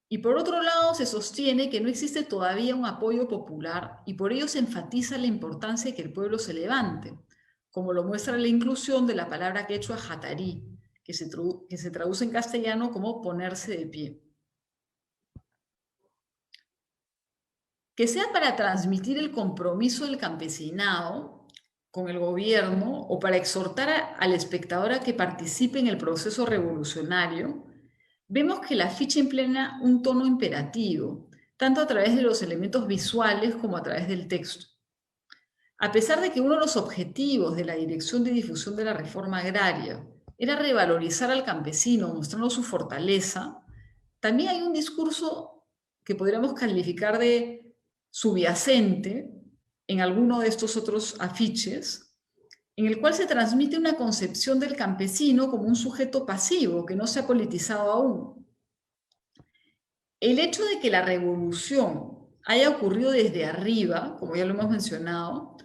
y por otro lado se sostiene que no existe todavía un apoyo popular y por ello se enfatiza la importancia de que el pueblo se levante, como lo muestra la inclusión de la palabra quechua jatarí, que se traduce en castellano como ponerse de pie. Que sea para transmitir el compromiso del campesinado con el gobierno o para exhortar al espectador a que participe en el proceso revolucionario, vemos que la ficha emplea un tono imperativo, tanto a través de los elementos visuales como a través del texto. A pesar de que uno de los objetivos de la Dirección de Difusión de la Reforma Agraria era revalorizar al campesino, mostrando su fortaleza, también hay un discurso que podríamos calificar de subyacente en alguno de estos otros afiches, en el cual se transmite una concepción del campesino como un sujeto pasivo que no se ha politizado aún. El hecho de que la revolución haya ocurrido desde arriba, como ya lo hemos mencionado,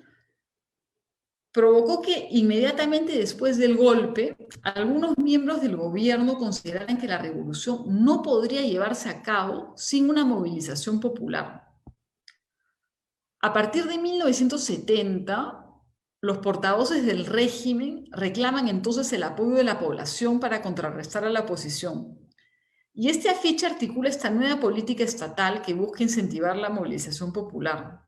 provocó que inmediatamente después del golpe, algunos miembros del gobierno consideraran que la revolución no podría llevarse a cabo sin una movilización popular. A partir de 1970, los portavoces del régimen reclaman entonces el apoyo de la población para contrarrestar a la oposición. Y este afiche articula esta nueva política estatal que busca incentivar la movilización popular.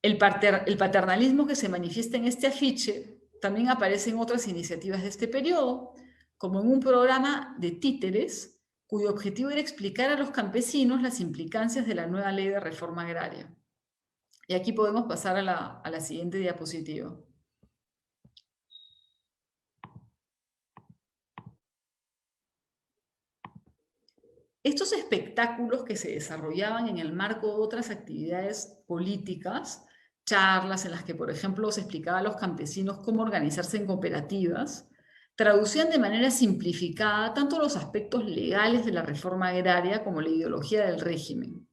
El paternalismo que se manifiesta en este afiche también aparece en otras iniciativas de este periodo, como en un programa de títeres, cuyo objetivo era explicar a los campesinos las implicancias de la nueva ley de reforma agraria. Y aquí podemos pasar a la siguiente diapositiva. Estos espectáculos que se desarrollaban en el marco de otras actividades políticas, charlas en las que, por ejemplo, se explicaba a los campesinos cómo organizarse en cooperativas, traducían de manera simplificada tanto los aspectos legales de la reforma agraria como la ideología del régimen.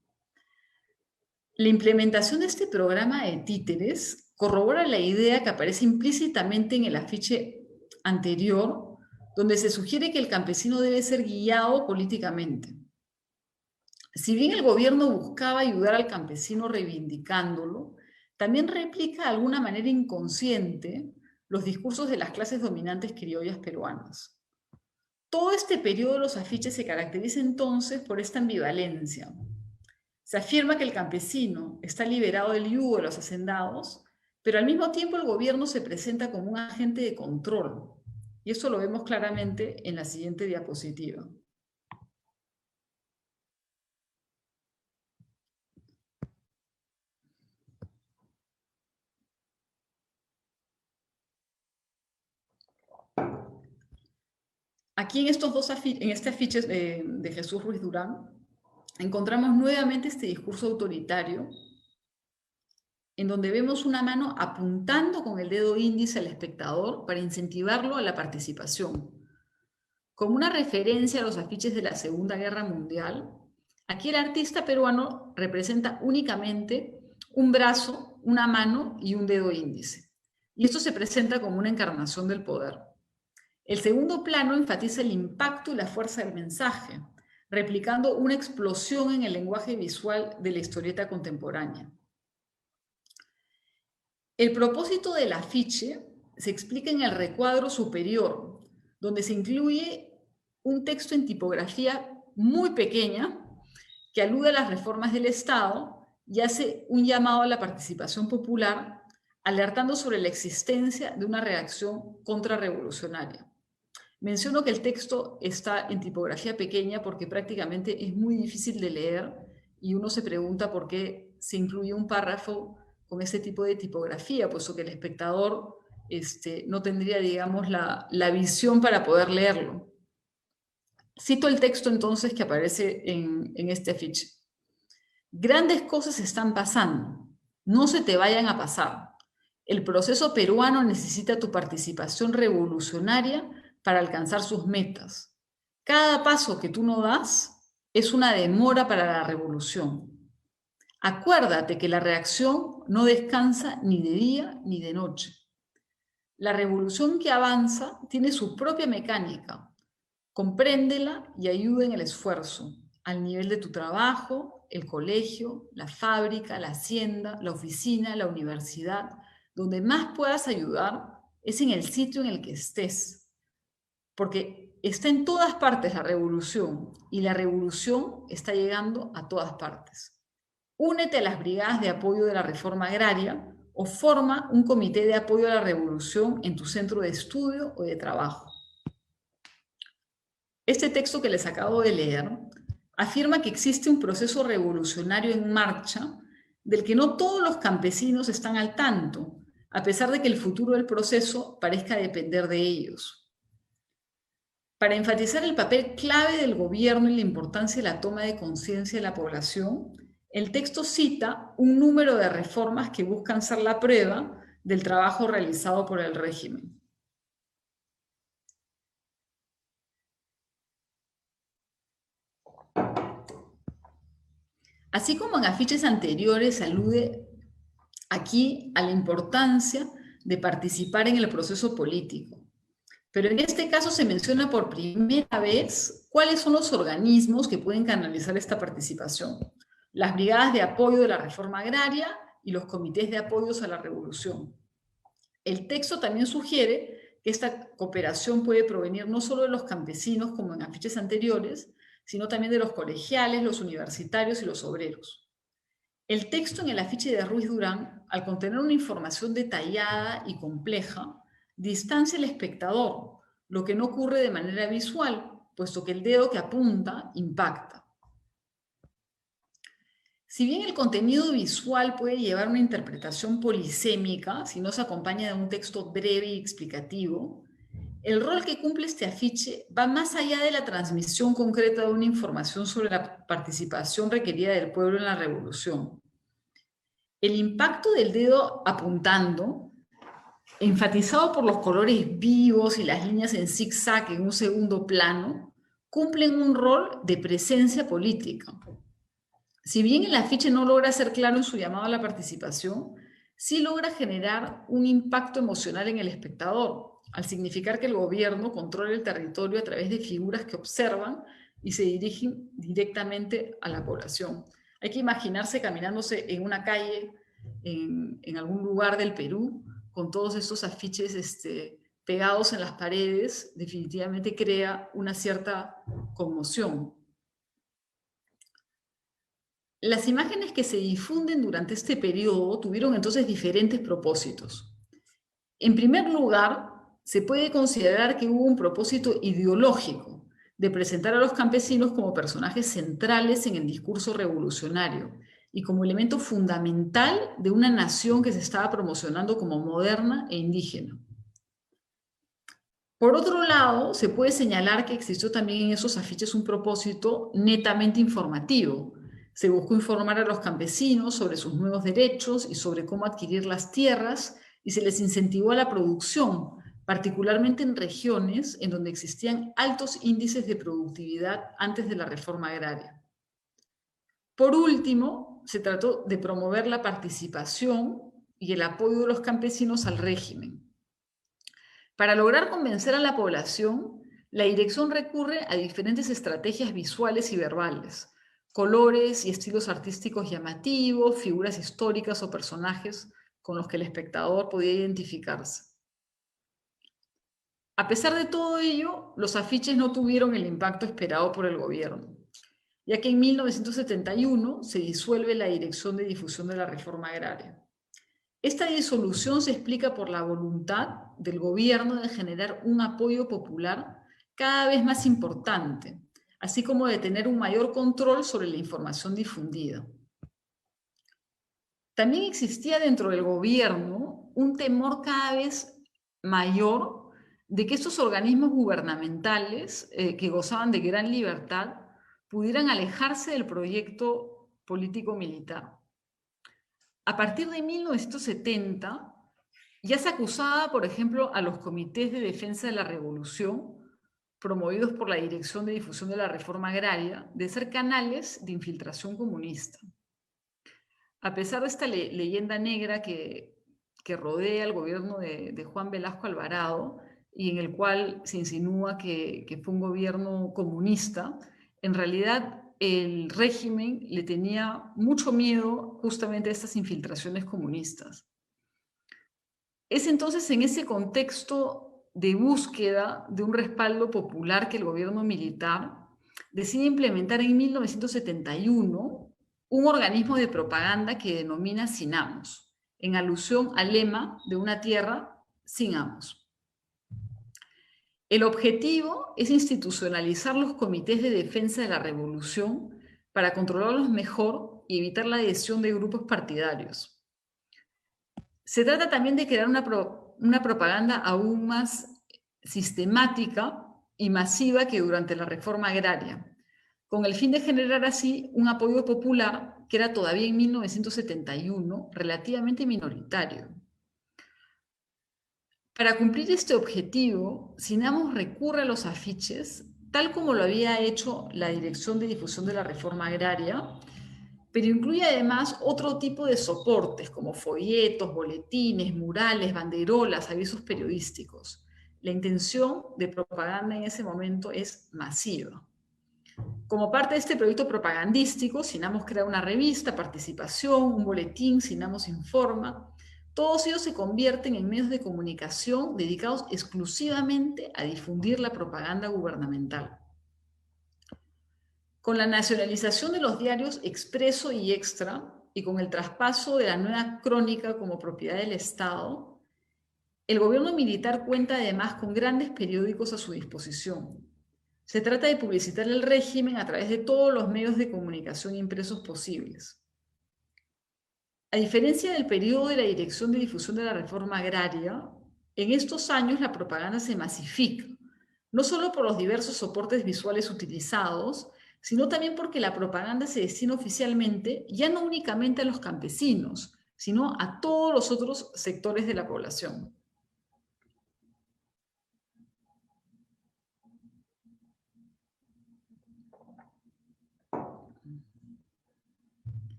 La implementación de este programa de títeres corrobora la idea que aparece implícitamente en el afiche anterior, donde se sugiere que el campesino debe ser guiado políticamente. Si bien el gobierno buscaba ayudar al campesino reivindicándolo, también replica de alguna manera inconsciente los discursos de las clases dominantes criollas peruanas. Todo este periodo de los afiches se caracteriza entonces por esta ambivalencia. Se afirma que el campesino está liberado del yugo de los hacendados, pero al mismo tiempo el gobierno se presenta como un agente de control. Y eso lo vemos claramente en la siguiente diapositiva. Aquí en este afiche de Jesús Ruiz Durán, encontramos nuevamente este discurso autoritario, en donde vemos una mano apuntando con el dedo índice al espectador para incentivarlo a la participación. Como una referencia a los afiches de la Segunda Guerra Mundial, aquí el artista peruano representa únicamente un brazo, una mano y un dedo índice. Y esto se presenta como una encarnación del poder. El segundo plano enfatiza el impacto y la fuerza del mensaje, replicando una explosión en el lenguaje visual de la historieta contemporánea. El propósito del afiche se explica en el recuadro superior, donde se incluye un texto en tipografía muy pequeña que alude a las reformas del Estado y hace un llamado a la participación popular, alertando sobre la existencia de una reacción contrarrevolucionaria. Menciono que el texto está en tipografía pequeña porque prácticamente es muy difícil de leer y uno se pregunta por qué se incluye un párrafo con ese tipo de tipografía, puesto que el espectador no tendría, digamos, la visión para poder leerlo. Cito el texto entonces que aparece en este afiche. Grandes cosas están pasando, no se te vayan a pasar. El proceso peruano necesita tu participación revolucionaria para alcanzar sus metas. Cada paso que tú no das es una demora para la revolución. Acuérdate que la reacción no descansa ni de día ni de noche. La revolución que avanza tiene su propia mecánica. Compréndela y ayuda en el esfuerzo, al nivel de tu trabajo, el colegio, la fábrica, la hacienda, la oficina, la universidad. Donde más puedas ayudar es en el sitio en el que estés, porque está en todas partes la revolución y la revolución está llegando a todas partes. Únete a las brigadas de apoyo de la reforma agraria o forma un comité de apoyo a la revolución en tu centro de estudio o de trabajo. Este texto que les acabo de leer afirma que existe un proceso revolucionario en marcha del que no todos los campesinos están al tanto, a pesar de que el futuro del proceso parezca depender de ellos. Para enfatizar el papel clave del gobierno y la importancia de la toma de conciencia de la población, el texto cita un número de reformas que buscan ser la prueba del trabajo realizado por el régimen. Así como en afiches anteriores, se alude aquí a la importancia de participar en el proceso político. Pero en este caso se menciona por primera vez cuáles son los organismos que pueden canalizar esta participación. Las brigadas de apoyo de la reforma agraria y los comités de apoyos a la revolución. El texto también sugiere que esta cooperación puede provenir no solo de los campesinos, como en afiches anteriores, sino también de los colegiales, los universitarios y los obreros. El texto en el afiche de Ruiz Durán, al contener una información detallada y compleja, distancia al espectador, lo que no ocurre de manera visual, puesto que el dedo que apunta impacta. Si bien el contenido visual puede llevar una interpretación polisémica, si no se acompaña de un texto breve y explicativo, el rol que cumple este afiche va más allá de la transmisión concreta de una información sobre la participación requerida del pueblo en la revolución. El impacto del dedo apuntando, enfatizado por los colores vivos y las líneas en zigzag en un segundo plano, cumplen un rol de presencia política. Si bien el afiche no logra ser claro en su llamado a la participación, sí logra generar un impacto emocional en el espectador, al significar que el gobierno controla el territorio a través de figuras que observan y se dirigen directamente a la población. Hay que imaginarse caminándose en una calle, en algún lugar del Perú, con todos estos afiches pegados en las paredes, definitivamente crea una cierta conmoción. Las imágenes que se difunden durante este periodo tuvieron entonces diferentes propósitos. En primer lugar, se puede considerar que hubo un propósito ideológico de presentar a los campesinos como personajes centrales en el discurso revolucionario y como elemento fundamental de una nación que se estaba promocionando como moderna e indígena. Por otro lado, se puede señalar que existió también en esos afiches un propósito netamente informativo. Se buscó informar a los campesinos sobre sus nuevos derechos y sobre cómo adquirir las tierras, y se les incentivó a la producción, particularmente en regiones en donde existían altos índices de productividad antes de la reforma agraria. Por último, se trató de promover la participación y el apoyo de los campesinos al régimen. Para lograr convencer a la población, la dirección recurre a diferentes estrategias visuales y verbales, colores y estilos artísticos llamativos, figuras históricas o personajes con los que el espectador podía identificarse. A pesar de todo ello, los afiches no tuvieron el impacto esperado por el gobierno, ya que en 1971 se disuelve la Dirección de Difusión de la Reforma Agraria. Esta disolución se explica por la voluntad del gobierno de generar un apoyo popular cada vez más importante, así como de tener un mayor control sobre la información difundida. También existía dentro del gobierno un temor cada vez mayor de que estos organismos gubernamentales, que gozaban de gran libertad, pudieran alejarse del proyecto político-militar. A partir de 1970, ya se acusaba, por ejemplo, a los comités de defensa de la revolución, promovidos por la Dirección de Difusión de la Reforma Agraria, de ser canales de infiltración comunista. A pesar de esta leyenda negra que rodea el gobierno de Juan Velasco Alvarado y en el cual se insinúa que fue un gobierno comunista, en realidad el régimen le tenía mucho miedo justamente a estas infiltraciones comunistas. Es entonces en ese contexto de búsqueda de un respaldo popular que el gobierno militar decide implementar en 1971 un organismo de propaganda que denomina Sin Amos, en alusión al lema de una tierra sin amos. El objetivo es institucionalizar los comités de defensa de la revolución para controlarlos mejor y evitar la adhesión de grupos partidarios. Se trata también de crear una propaganda aún más sistemática y masiva que durante la reforma agraria, con el fin de generar así un apoyo popular que era todavía en 1971 relativamente minoritario. Para cumplir este objetivo, Sin Amos recurre a los afiches, tal como lo había hecho la Dirección de Difusión de la Reforma Agraria, pero incluye además otro tipo de soportes como folletos, boletines, murales, banderolas, avisos periodísticos. La intención de propaganda en ese momento es masiva. Como parte de este proyecto propagandístico, Sinamos crea una revista, Participación, un boletín, Sinamos Informa. Todos ellos se convierten en medios de comunicación dedicados exclusivamente a difundir la propaganda gubernamental. Con la nacionalización de los diarios Expreso y Extra y con el traspaso de la Nueva Crónica como propiedad del Estado, el gobierno militar cuenta además con grandes periódicos a su disposición. Se trata de publicitar el régimen a través de todos los medios de comunicación impresos posibles. A diferencia del periodo de la Dirección de Difusión de la Reforma Agraria, en estos años la propaganda se masifica, no solo por los diversos soportes visuales utilizados, sino también porque la propaganda se destina oficialmente ya no únicamente a los campesinos, sino a todos los otros sectores de la población.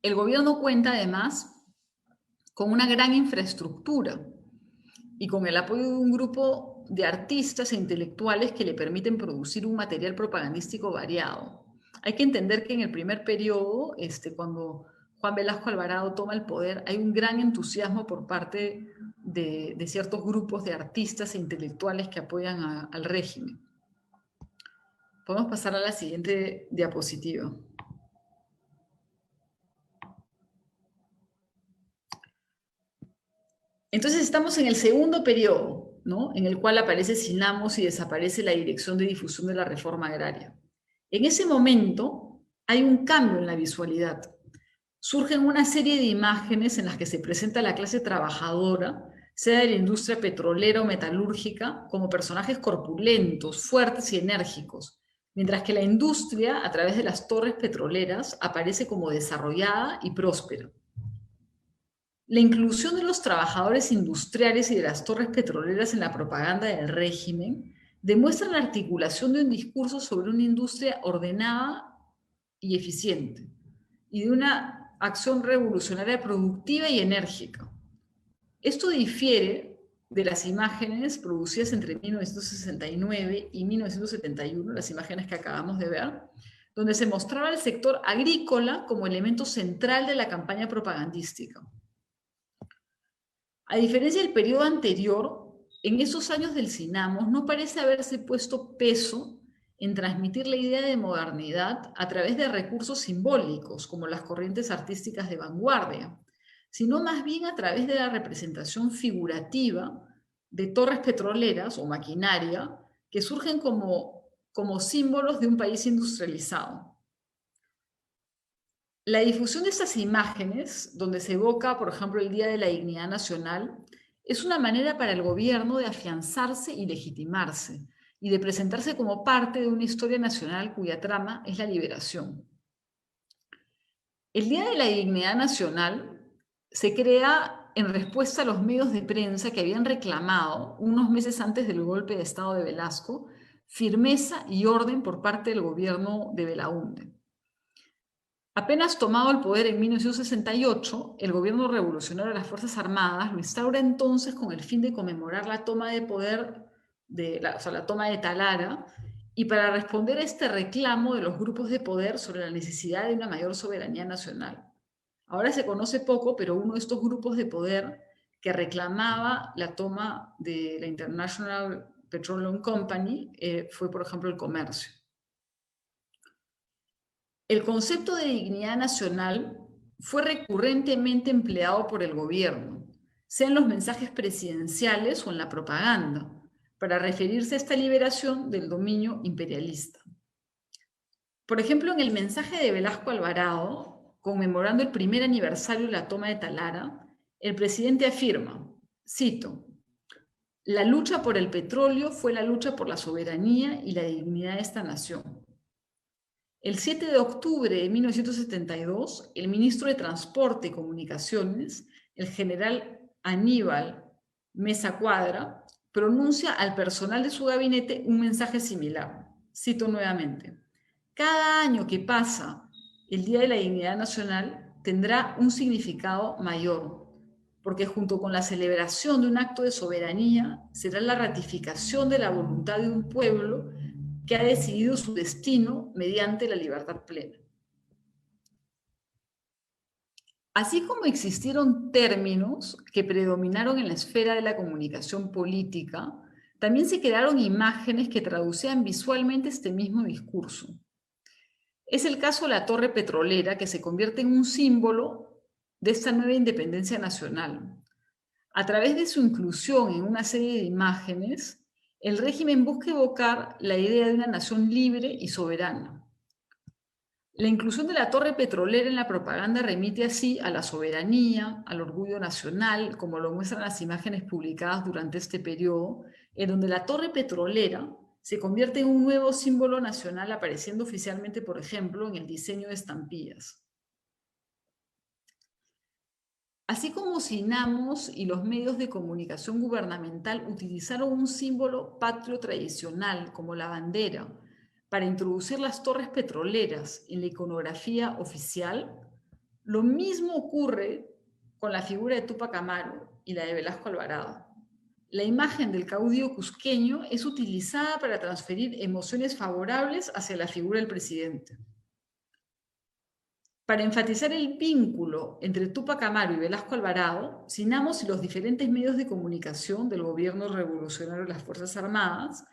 El gobierno cuenta además con una gran infraestructura y con el apoyo de un grupo de artistas e intelectuales que le permiten producir un material propagandístico variado. Hay que entender que en el primer periodo, cuando Juan Velasco Alvarado toma el poder, hay un gran entusiasmo por parte de ciertos grupos de artistas e intelectuales que apoyan al régimen. Podemos pasar a la siguiente diapositiva. Entonces estamos en el segundo periodo, ¿no?, en el cual aparece Sinamos y desaparece la Dirección de Difusión de la Reforma Agraria. En ese momento hay un cambio en la visualidad. Surgen una serie de imágenes en las que se presenta la clase trabajadora, sea de la industria petrolera o metalúrgica, como personajes corpulentos, fuertes y enérgicos, mientras que la industria, a través de las torres petroleras, aparece como desarrollada y próspera. La inclusión de los trabajadores industriales y de las torres petroleras en la propaganda del régimen demuestra la articulación de un discurso sobre una industria ordenada y eficiente, y de una acción revolucionaria productiva y enérgica. Esto difiere de las imágenes producidas entre 1969 y 1971, las imágenes que acabamos de ver, donde se mostraba el sector agrícola como elemento central de la campaña propagandística. A diferencia del periodo anterior, en esos años del Sinamos no parece haberse puesto peso en transmitir la idea de modernidad a través de recursos simbólicos, como las corrientes artísticas de vanguardia, sino más bien a través de la representación figurativa de torres petroleras o maquinaria que surgen como símbolos de un país industrializado. La difusión de estas imágenes, donde se evoca, por ejemplo, el Día de la Dignidad Nacional, es una manera para el gobierno de afianzarse y legitimarse, y de presentarse como parte de una historia nacional cuya trama es la liberación. El Día de la Dignidad Nacional se crea en respuesta a los medios de prensa que habían reclamado, unos meses antes del golpe de Estado de Velasco, firmeza y orden por parte del gobierno de Belaúnde. Apenas tomado el poder en 1968, el gobierno revolucionario de las Fuerzas Armadas lo instaura entonces con el fin de conmemorar la toma de poder, la toma de Talara, y para responder a este reclamo de los grupos de poder sobre la necesidad de una mayor soberanía nacional. Ahora se conoce poco, pero uno de estos grupos de poder que reclamaba la toma de la International Petroleum Company fue, por ejemplo, el comercio. El concepto de dignidad nacional fue recurrentemente empleado por el gobierno, sea en los mensajes presidenciales o en la propaganda, para referirse a esta liberación del dominio imperialista. Por ejemplo, en el mensaje de Velasco Alvarado, conmemorando el primer aniversario de la toma de Talara, el presidente afirma, cito, «La lucha por el petróleo fue la lucha por la soberanía y la dignidad de esta nación». El 7 de octubre de 1972, el ministro de Transporte y Comunicaciones, el general Aníbal Mesa Cuadra, pronuncia al personal de su gabinete un mensaje similar. Cito nuevamente. «Cada año que pasa el Día de la Dignidad Nacional tendrá un significado mayor, porque junto con la celebración de un acto de soberanía será la ratificación de la voluntad de un pueblo que ha decidido su destino mediante la libertad plena. Así como existieron términos que predominaron en la esfera de la comunicación política, también se crearon imágenes que traducían visualmente este mismo discurso. Es el caso de la Torre Petrolera, que se convierte en un símbolo de esta nueva independencia nacional. A través de su inclusión en una serie de imágenes, el régimen busca evocar la idea de una nación libre y soberana. La inclusión de la torre petrolera en la propaganda remite así a la soberanía, al orgullo nacional, como lo muestran las imágenes publicadas durante este periodo, en donde la torre petrolera se convierte en un nuevo símbolo nacional, apareciendo oficialmente, por ejemplo, en el diseño de estampillas. Así como Sinamos y los medios de comunicación gubernamental utilizaron un símbolo patrio tradicional como la bandera para introducir las torres petroleras en la iconografía oficial, lo mismo ocurre con la figura de Túpac Amaru y la de Velasco Alvarado. La imagen del caudillo cusqueño es utilizada para transferir emociones favorables hacia la figura del presidente. Para enfatizar el vínculo entre Túpac Amaru y Velasco Alvarado, Sinamos y los diferentes medios de comunicación del gobierno revolucionario de las Fuerzas Armadas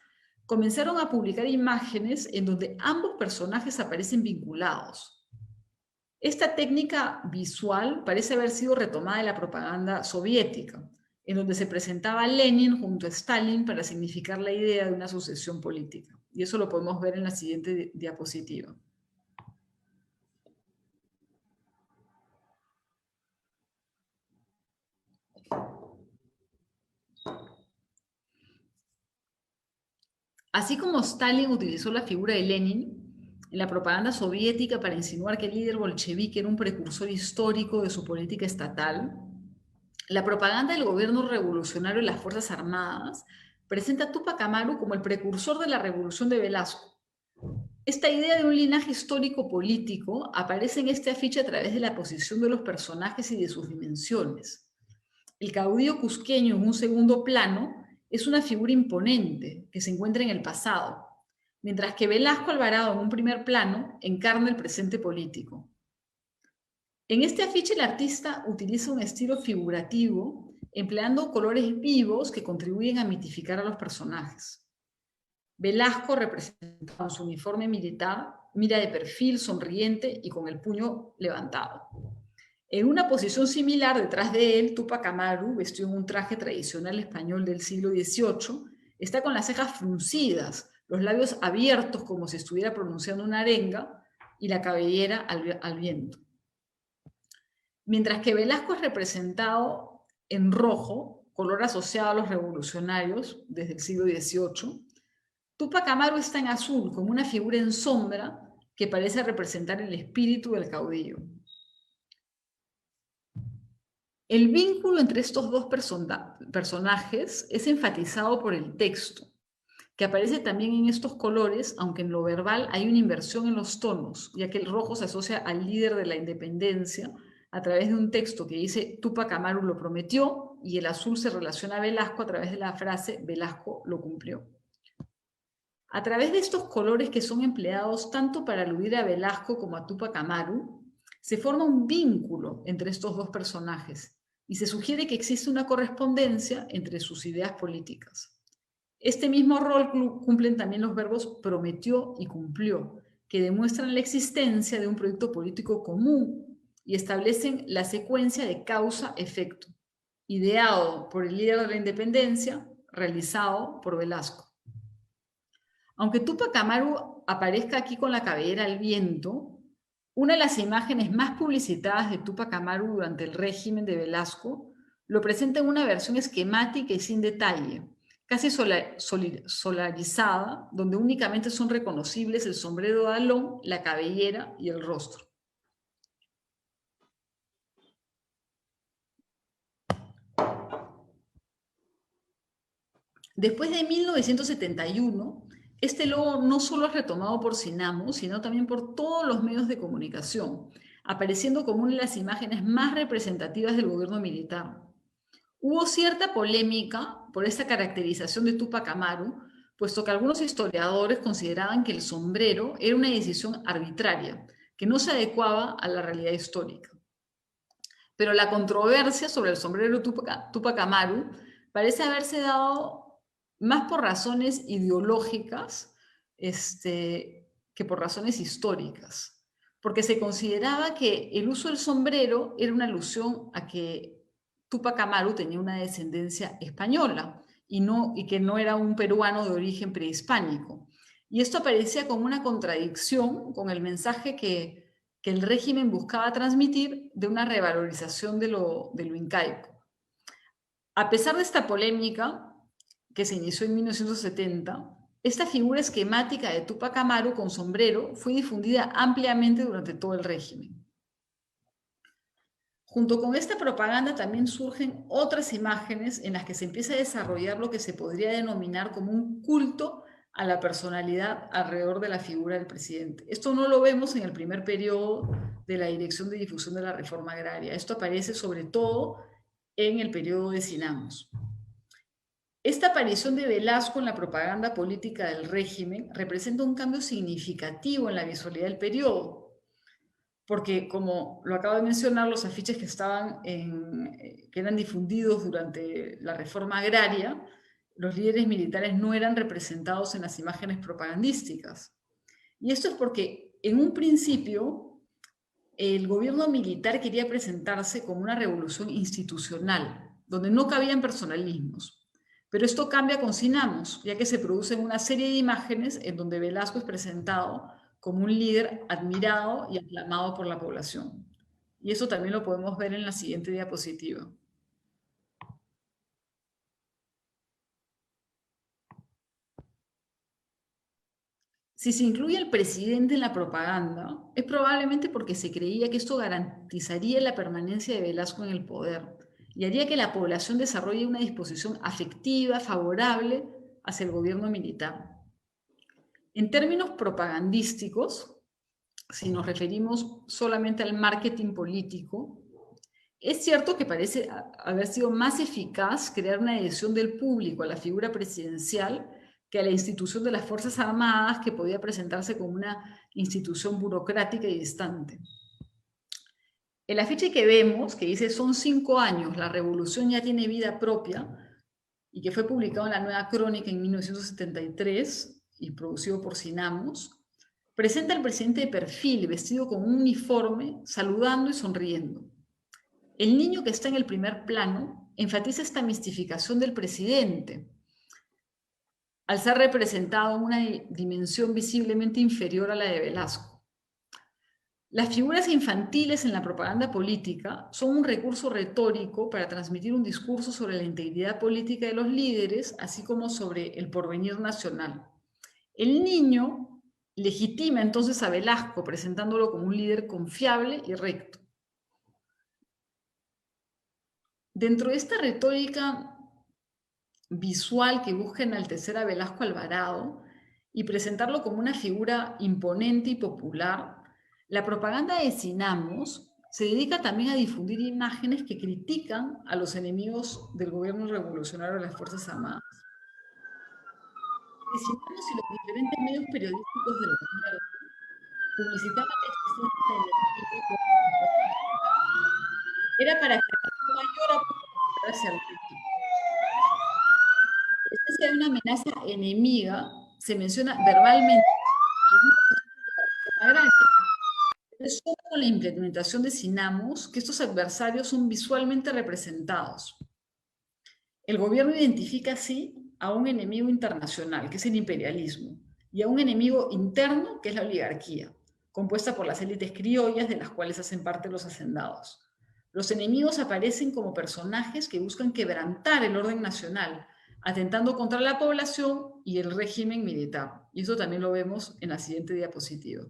comenzaron a publicar imágenes en donde ambos personajes aparecen vinculados. Esta técnica visual parece haber sido retomada de la propaganda soviética, en donde se presentaba a Lenin junto a Stalin para significar la idea de una sucesión política. Y eso lo podemos ver en la siguiente diapositiva. Así como Stalin utilizó la figura de Lenin en la propaganda soviética para insinuar que el líder bolchevique era un precursor histórico de su política estatal, la propaganda del gobierno revolucionario de las Fuerzas Armadas presenta a Túpac Amaru como el precursor de la revolución de Velasco. Esta idea de un linaje histórico-político aparece en este afiche a través de la posición de los personajes y de sus dimensiones. El caudillo cusqueño en un segundo plano es una figura imponente que se encuentra en el pasado, mientras que Velasco Alvarado en un primer plano encarna el presente político. En este afiche el artista utiliza un estilo figurativo, empleando colores vivos que contribuyen a mitificar a los personajes. Velasco, representado con su uniforme militar, mira de perfil, sonriente y con el puño levantado. En una posición similar, detrás de él, Túpac Amaru, vestido en un traje tradicional español del siglo XVIII, está con las cejas fruncidas, los labios abiertos como si estuviera pronunciando una arenga y la cabellera al viento. Mientras que Velasco es representado en rojo, color asociado a los revolucionarios desde el siglo XVIII, Túpac Amaru está en azul, como una figura en sombra que parece representar el espíritu del caudillo. El vínculo entre estos dos personajes es enfatizado por el texto, que aparece también en estos colores, aunque en lo verbal hay una inversión en los tonos, ya que el rojo se asocia al líder de la independencia a través de un texto que dice Túpac Amaru lo prometió, y el azul se relaciona a Velasco a través de la frase Velasco lo cumplió. A través de estos colores que son empleados tanto para aludir a Velasco como a Túpac Amaru, se forma un vínculo entre estos dos personajes y se sugiere que existe una correspondencia entre sus ideas políticas. Este mismo rol cumplen también los verbos prometió y cumplió, que demuestran la existencia de un proyecto político común y establecen la secuencia de causa-efecto, ideado por el líder de la independencia, realizado por Velasco. Aunque Túpac Amaru aparezca aquí con la cabellera al viento, una de las imágenes más publicitadas de Túpac Amaru durante el régimen de Velasco lo presenta en una versión esquemática y sin detalle, casi solarizada, donde únicamente son reconocibles el sombrero de alón, la cabellera y el rostro. Después de 1971, Este logo no solo es retomado por Sinamo, sino también por todos los medios de comunicación, apareciendo como una de las imágenes más representativas del gobierno militar. Hubo cierta polémica por esta caracterización de Túpac Amaru, puesto que algunos historiadores consideraban que el sombrero era una decisión arbitraria, que no se adecuaba a la realidad histórica. Pero la controversia sobre el sombrero Túpac Amaru parece haberse dado más por razones ideológicas que por razones históricas, porque se consideraba que el uso del sombrero era una alusión a que Túpac Amaru tenía una descendencia española y que no era un peruano de origen prehispánico. Y esto aparecía como una contradicción con el mensaje que el régimen buscaba transmitir de una revalorización de lo incaico. A pesar de esta polémica, que se inició en 1970, esta figura esquemática de Túpac Amaru con sombrero fue difundida ampliamente durante todo el régimen. Junto con esta propaganda también surgen otras imágenes en las que se empieza a desarrollar lo que se podría denominar como un culto a la personalidad alrededor de la figura del presidente. Esto no lo vemos en el primer periodo de la Dirección de Difusión de la Reforma Agraria. Esto aparece sobre todo en el periodo de Sinamos. Esta aparición de Velasco en la propaganda política del régimen representa un cambio significativo en la visualidad del periodo, porque como lo acabo de mencionar, los afiches que eran difundidos durante la reforma agraria, los líderes militares no eran representados en las imágenes propagandísticas. Y esto es porque en un principio el gobierno militar quería presentarse como una revolución institucional, donde no cabían personalismos. Pero esto cambia con Sinamos, ya que se producen una serie de imágenes en donde Velasco es presentado como un líder admirado y aclamado por la población. Y eso también lo podemos ver en la siguiente diapositiva. Si se incluye al presidente en la propaganda, es probablemente porque se creía que esto garantizaría la permanencia de Velasco en el poder y haría que la población desarrolle una disposición afectiva, favorable hacia el gobierno militar. En términos propagandísticos, si nos referimos solamente al marketing político, es cierto que parece haber sido más eficaz crear una adhesión del público a la figura presidencial que a la institución de las Fuerzas Armadas, que podía presentarse como una institución burocrática y distante. El afiche que vemos, que dice son 5 años, la revolución ya tiene vida propia, y que fue publicado en la Nueva Crónica en 1973 y producido por Sinamos, presenta al presidente de perfil, vestido con un uniforme, saludando y sonriendo. El niño que está en el primer plano enfatiza esta mistificación del presidente, al ser representado en una dimensión visiblemente inferior a la de Velasco. Las figuras infantiles en la propaganda política son un recurso retórico para transmitir un discurso sobre la integridad política de los líderes, así como sobre el porvenir nacional. El niño legitima entonces a Velasco, presentándolo como un líder confiable y recto. Dentro de esta retórica visual que busca enaltecer a Velasco Alvarado y presentarlo como una figura imponente y popular, la propaganda de Sinamos se dedica también a difundir imágenes que critican a los enemigos del gobierno revolucionario de las Fuerzas Armadas. Sinamos y los diferentes medios periodísticos del gobierno publicitaban la existencia de enemigos era para generar mayor apoyo hacia el régimen. La existencia de una amenaza enemiga se menciona verbalmente es solo con la implementación de Sinamos que estos adversarios son visualmente representados. El gobierno identifica así a un enemigo internacional, que es el imperialismo, y a un enemigo interno, que es la oligarquía, compuesta por las élites criollas de las cuales hacen parte los hacendados. Los enemigos aparecen como personajes que buscan quebrantar el orden nacional, atentando contra la población y el régimen militar. Y eso también lo vemos en la siguiente diapositiva.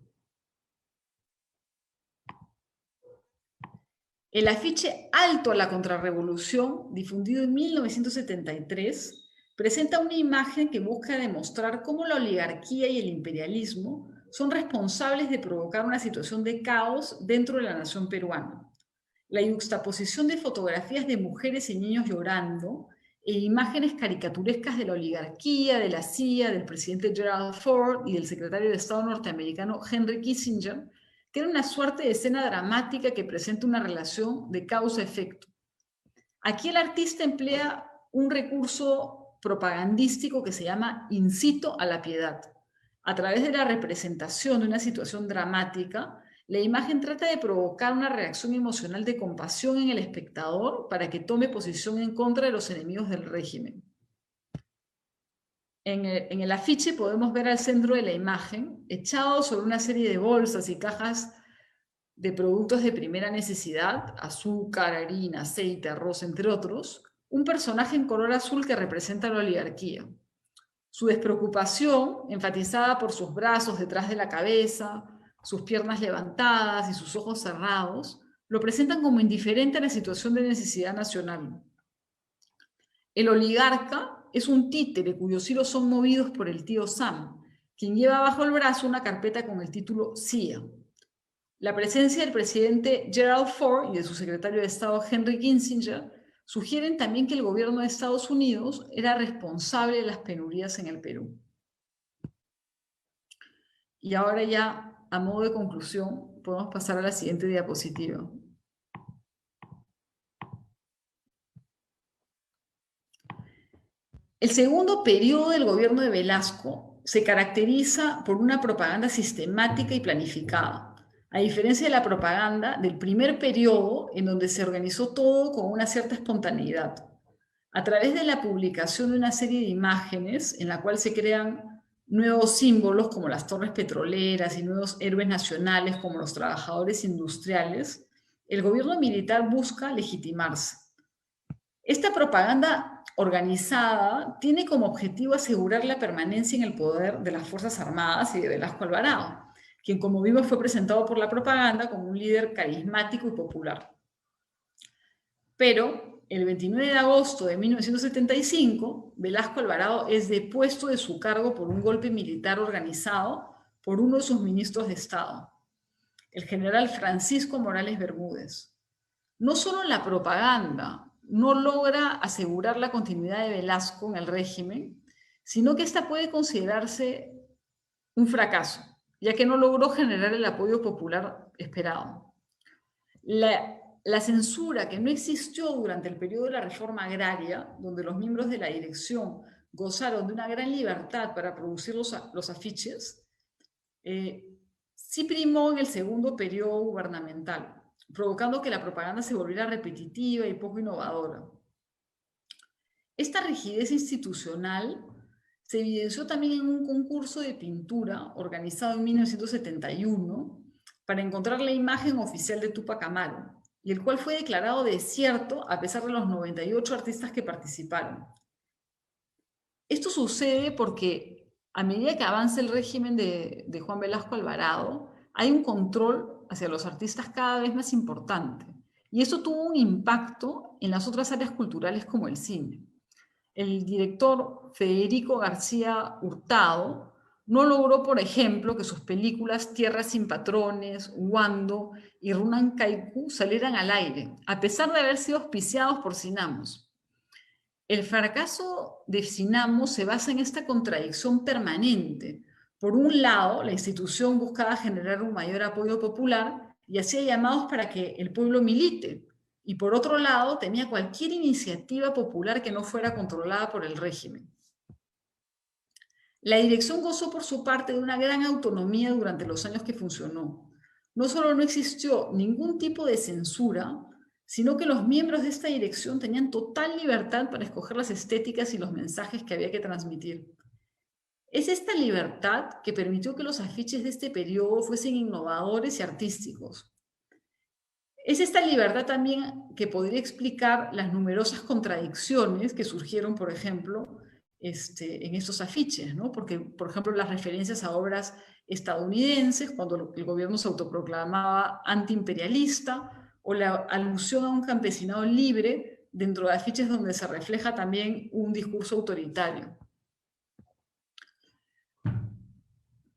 El afiche Alto a la Contrarrevolución, difundido en 1973, presenta una imagen que busca demostrar cómo la oligarquía y el imperialismo son responsables de provocar una situación de caos dentro de la nación peruana. La yuxtaposición de fotografías de mujeres y niños llorando e imágenes caricaturescas de la oligarquía, de la CIA, del presidente Gerald Ford y del secretario de Estado norteamericano Henry Kissinger, que era una suerte de escena dramática que presenta una relación de causa-efecto. Aquí el artista emplea un recurso propagandístico que se llama incito a la piedad. A través de la representación de una situación dramática, la imagen trata de provocar una reacción emocional de compasión en el espectador para que tome posición en contra de los enemigos del régimen. En el afiche podemos ver al centro de la imagen, echado sobre una serie de bolsas y cajas de productos de primera necesidad, azúcar, harina, aceite, arroz, entre otros, un personaje en color azul que representa la oligarquía. Su despreocupación, enfatizada por sus brazos detrás de la cabeza, sus piernas levantadas y sus ojos cerrados, lo presentan como indiferente a la situación de necesidad nacional. El oligarca es un títere cuyos hilos son movidos por el tío Sam, quien lleva bajo el brazo una carpeta con el título CIA. La presencia del presidente Gerald Ford y de su secretario de Estado Henry Kissinger sugieren también que el gobierno de Estados Unidos era responsable de las penurias en el Perú. Y ahora ya, a modo de conclusión, podemos pasar a la siguiente diapositiva. El segundo periodo del gobierno de Velasco se caracteriza por una propaganda sistemática y planificada, a diferencia de la propaganda del primer periodo, en donde se organizó todo con una cierta espontaneidad. A través de la publicación de una serie de imágenes en la cual se crean nuevos símbolos como las torres petroleras y nuevos héroes nacionales como los trabajadores industriales, el gobierno militar busca legitimarse. Esta propaganda organizada tiene como objetivo asegurar la permanencia en el poder de las Fuerzas Armadas y de Velasco Alvarado, quien, como vimos, fue presentado por la propaganda como un líder carismático y popular. Pero el 29 de agosto de 1975, Velasco Alvarado es depuesto de su cargo por un golpe militar organizado por uno de sus ministros de Estado, el general Francisco Morales Bermúdez. No solo la propaganda no logra asegurar la continuidad de Velasco en el régimen, sino que esta puede considerarse un fracaso, ya que no logró generar el apoyo popular esperado. La censura que no existió durante el periodo de la reforma agraria, donde los miembros de la dirección gozaron de una gran libertad para producir los afiches, sí primó en el segundo periodo gubernamental, provocando que la propaganda se volviera repetitiva y poco innovadora. Esta rigidez institucional se evidenció también en un concurso de pintura organizado en 1971 para encontrar la imagen oficial de Túpac Amaru, y el cual fue declarado desierto a pesar de los 98 artistas que participaron. Esto sucede porque a medida que avanza el régimen de Juan Velasco Alvarado, hay un control hacia los artistas cada vez más importante. Y esto tuvo un impacto en las otras áreas culturales como el cine. El director Federico García Hurtado no logró, por ejemplo, que sus películas Tierra sin patrones, Wando y Runan Kaiku salieran al aire, a pesar de haber sido auspiciados por Cinamos. El fracaso de Cinamos se basa en esta contradicción permanente. Por un lado, la institución buscaba generar un mayor apoyo popular y hacía llamados para que el pueblo milite. Y por otro lado, tenía cualquier iniciativa popular que no fuera controlada por el régimen. La dirección gozó por su parte de una gran autonomía durante los años que funcionó. No solo no existió ningún tipo de censura, sino que los miembros de esta dirección tenían total libertad para escoger las estéticas y los mensajes que había que transmitir. Es esta libertad que permitió que los afiches de este periodo fuesen innovadores y artísticos. Es esta libertad también que podría explicar las numerosas contradicciones que surgieron, por ejemplo, en estos afiches, ¿no? Porque, por ejemplo, las referencias a obras estadounidenses, cuando el gobierno se autoproclamaba antiimperialista, o la alusión a un campesinado libre dentro de afiches donde se refleja también un discurso autoritario.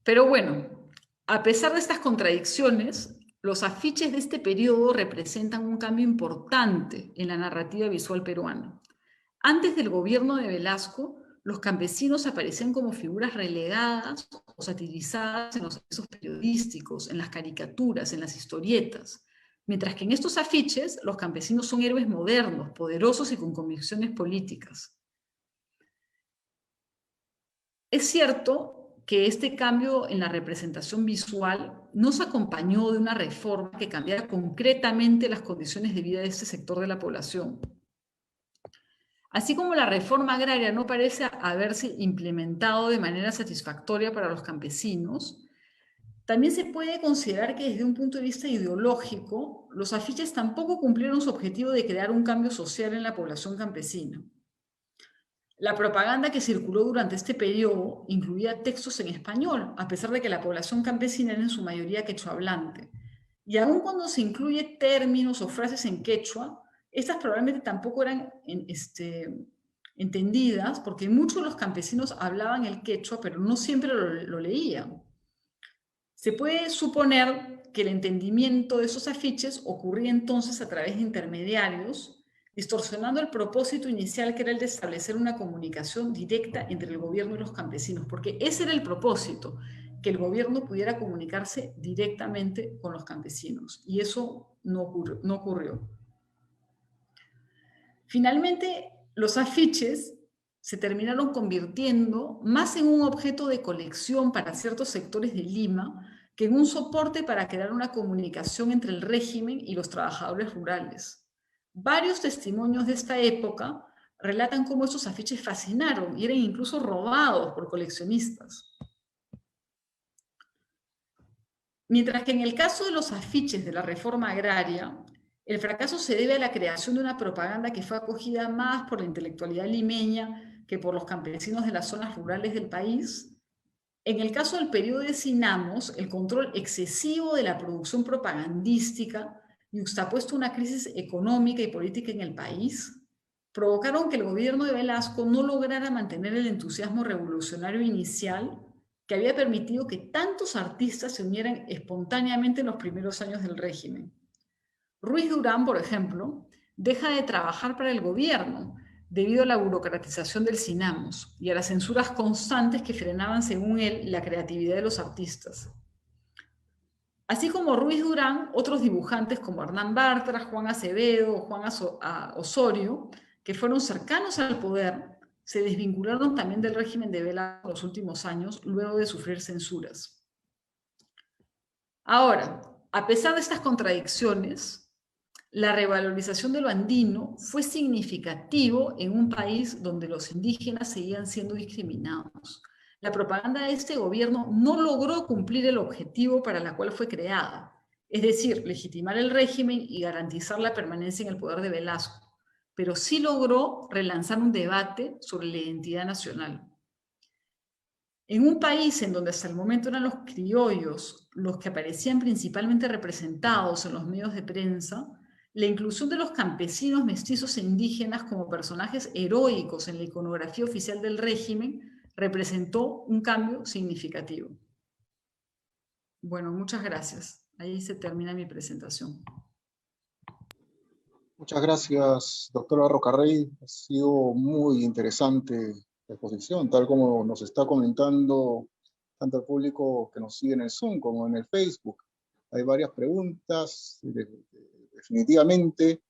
Pero bueno, a pesar de estas contradicciones, los afiches de este periodo representan un cambio importante en la narrativa visual peruana. Antes del gobierno de Velasco, los campesinos aparecían como figuras relegadas o satirizadas en los avisos periodísticos, en las caricaturas, en las historietas, mientras que en estos afiches los campesinos son héroes modernos, poderosos y con convicciones políticas. Es cierto que este cambio en la representación visual no se acompañó de una reforma que cambiara concretamente las condiciones de vida de este sector de la población. Así como la reforma agraria no parece haberse implementado de manera satisfactoria para los campesinos, también se puede considerar que desde un punto de vista ideológico, los afiches tampoco cumplieron su objetivo de crear un cambio social en la población campesina. La propaganda que circuló durante este periodo incluía textos en español, a pesar de que la población campesina era en su mayoría quechua hablante. Y aun cuando se incluye términos o frases en quechua, estas probablemente tampoco eran entendidas, porque muchos de los campesinos hablaban el quechua, pero no siempre lo leían. Se puede suponer que el entendimiento de esos afiches ocurría entonces a través de intermediarios, distorsionando el propósito inicial, que era el de establecer una comunicación directa entre el gobierno y los campesinos, porque ese era el propósito, que el gobierno pudiera comunicarse directamente con los campesinos, y eso no ocurrió. Finalmente, los afiches se terminaron convirtiendo más en un objeto de colección para ciertos sectores de Lima que en un soporte para crear una comunicación entre el régimen y los trabajadores rurales. Varios testimonios de esta época relatan cómo estos afiches fascinaron y eran incluso robados por coleccionistas. Mientras que en el caso de los afiches de la reforma agraria, el fracaso se debe a la creación de una propaganda que fue acogida más por la intelectualidad limeña que por los campesinos de las zonas rurales del país. En el caso del periodo de Sinamos, el control excesivo de la producción propagandística, yuxtapuesto a una crisis económica y política en el país, provocaron que el gobierno de Velasco no lograra mantener el entusiasmo revolucionario inicial que había permitido que tantos artistas se unieran espontáneamente en los primeros años del régimen. Ruiz Durán, por ejemplo, deja de trabajar para el gobierno debido a la burocratización del Sinamos y a las censuras constantes que frenaban, según él, la creatividad de los artistas. Así como Ruiz Durán, otros dibujantes como Hernán Bartra, Juan Acevedo o Juan Osorio, que fueron cercanos al poder, se desvincularon también del régimen de Velasco en los últimos años, luego de sufrir censuras. Ahora, a pesar de estas contradicciones, la revalorización de lo andino fue significativo en un país donde los indígenas seguían siendo discriminados. La propaganda de este gobierno no logró cumplir el objetivo para el cual fue creada, es decir, legitimar el régimen y garantizar la permanencia en el poder de Velasco, pero sí logró relanzar un debate sobre la identidad nacional. En un país en donde hasta el momento eran los criollos los que aparecían principalmente representados en los medios de prensa, la inclusión de los campesinos, mestizos e indígenas como personajes heroicos en la iconografía oficial del régimen representó un cambio significativo. Bueno, muchas gracias. Ahí se termina mi presentación. Muchas gracias, doctora Rocarrey. Ha sido muy interesante la exposición, tal como nos está comentando tanto el público que nos sigue en el Zoom como en el Facebook. Hay varias preguntas. Definitivamente,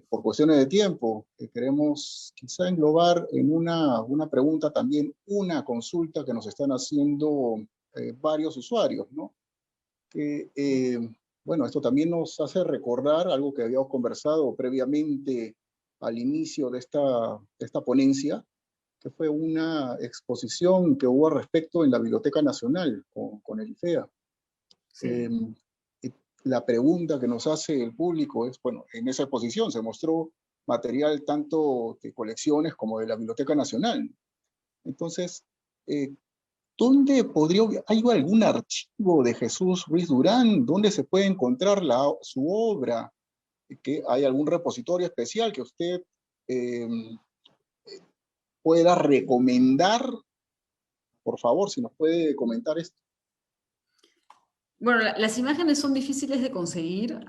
por cuestiones de tiempo, queremos quizá englobar en una pregunta también una consulta que nos están haciendo varios usuarios, ¿no? Bueno, esto también nos hace recordar algo que habíamos conversado previamente al inicio de esta ponencia, que fue una exposición que hubo al respecto en la Biblioteca Nacional con el IFEA. Sí. La pregunta que nos hace el público es, bueno, en esa exposición se mostró material tanto de colecciones como de la Biblioteca Nacional. Entonces, ¿dónde hay algún archivo de Jesús Ruiz Durán? ¿Dónde se puede encontrar su obra? que hay algún repositorio especial que usted pueda recomendar. Por favor, si nos puede comentar esto. Bueno, las imágenes son difíciles de conseguir.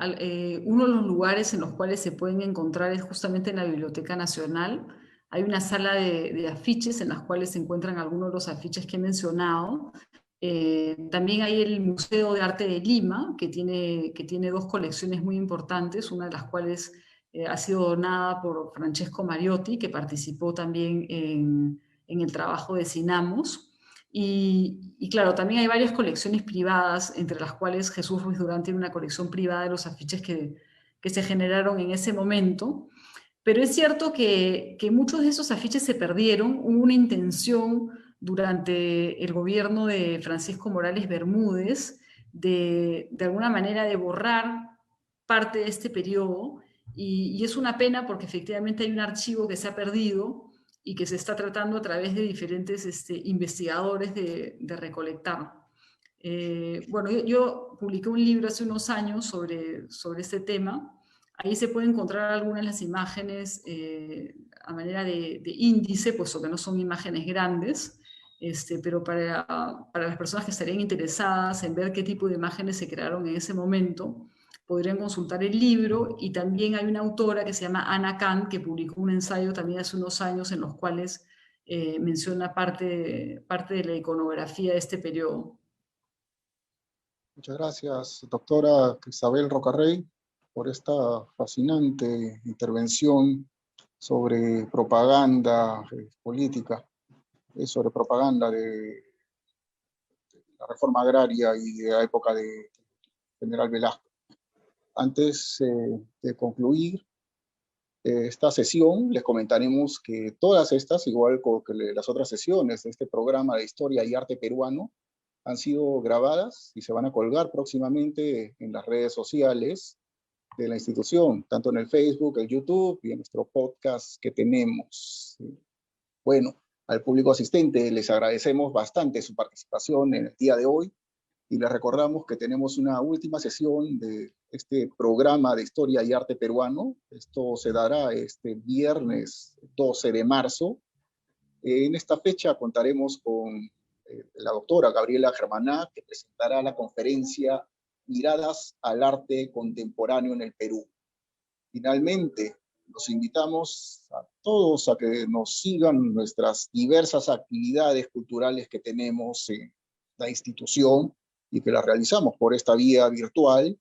Uno de los lugares en los cuales se pueden encontrar es justamente en la Biblioteca Nacional. Hay una sala de afiches en las cuales se encuentran algunos de los afiches que he mencionado. También hay el Museo de Arte de Lima, que tiene dos colecciones muy importantes, una de las cuales ha sido donada por Francesco Mariotti, que participó también en el trabajo de Cinamos. Y claro, también hay varias colecciones privadas, entre las cuales Jesús Ruiz Durán tiene una colección privada de los afiches que se generaron en ese momento. Pero es cierto que muchos de esos afiches se perdieron. Hubo una intención durante el gobierno de Francisco Morales Bermúdez de alguna manera de borrar parte de este periodo, y es una pena porque efectivamente hay un archivo que se ha perdido y que se está tratando a través de diferentes investigadores de recolectar. Bueno, yo publiqué un libro hace unos años sobre este tema. Ahí se pueden encontrar algunas de las imágenes a manera de índice, puesto que no son imágenes grandes, pero para las personas que estarían interesadas en ver qué tipo de imágenes se crearon en ese momento, podrían consultar el libro. Y también hay una autora que se llama Ana Kant, que publicó un ensayo también hace unos años en los cuales menciona parte de la iconografía de este periodo. Muchas gracias, doctora Cristabel Rocarrey, por esta fascinante intervención sobre propaganda política, sobre propaganda de la reforma agraria y de la época de General Velasco. Antes de concluir esta sesión, les comentaremos que todas estas, igual que las otras sesiones de este programa de Historia y Arte Peruano, han sido grabadas y se van a colgar próximamente en las redes sociales de la institución, tanto en el Facebook, el YouTube y en nuestro podcast que tenemos. Bueno, al público asistente les agradecemos bastante su participación en el día de hoy y les recordamos que tenemos una última sesión de este programa de Historia y Arte Peruano. Esto se dará este viernes 12 de marzo. En esta fecha contaremos con la doctora Gabriela Germaná, que presentará la conferencia Miradas al Arte Contemporáneo en el Perú. Finalmente, los invitamos a todos a que nos sigan nuestras diversas actividades culturales que tenemos en la institución y que las realizamos por esta vía virtual.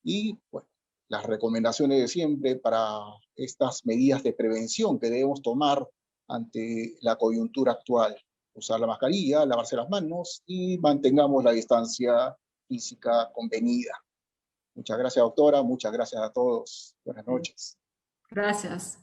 Y bueno, las recomendaciones de siempre para estas medidas de prevención que debemos tomar ante la coyuntura actual. Usar la mascarilla, lavarse las manos y mantengamos la distancia física convenida. Muchas gracias, doctora. Muchas gracias a todos. Buenas noches. Gracias.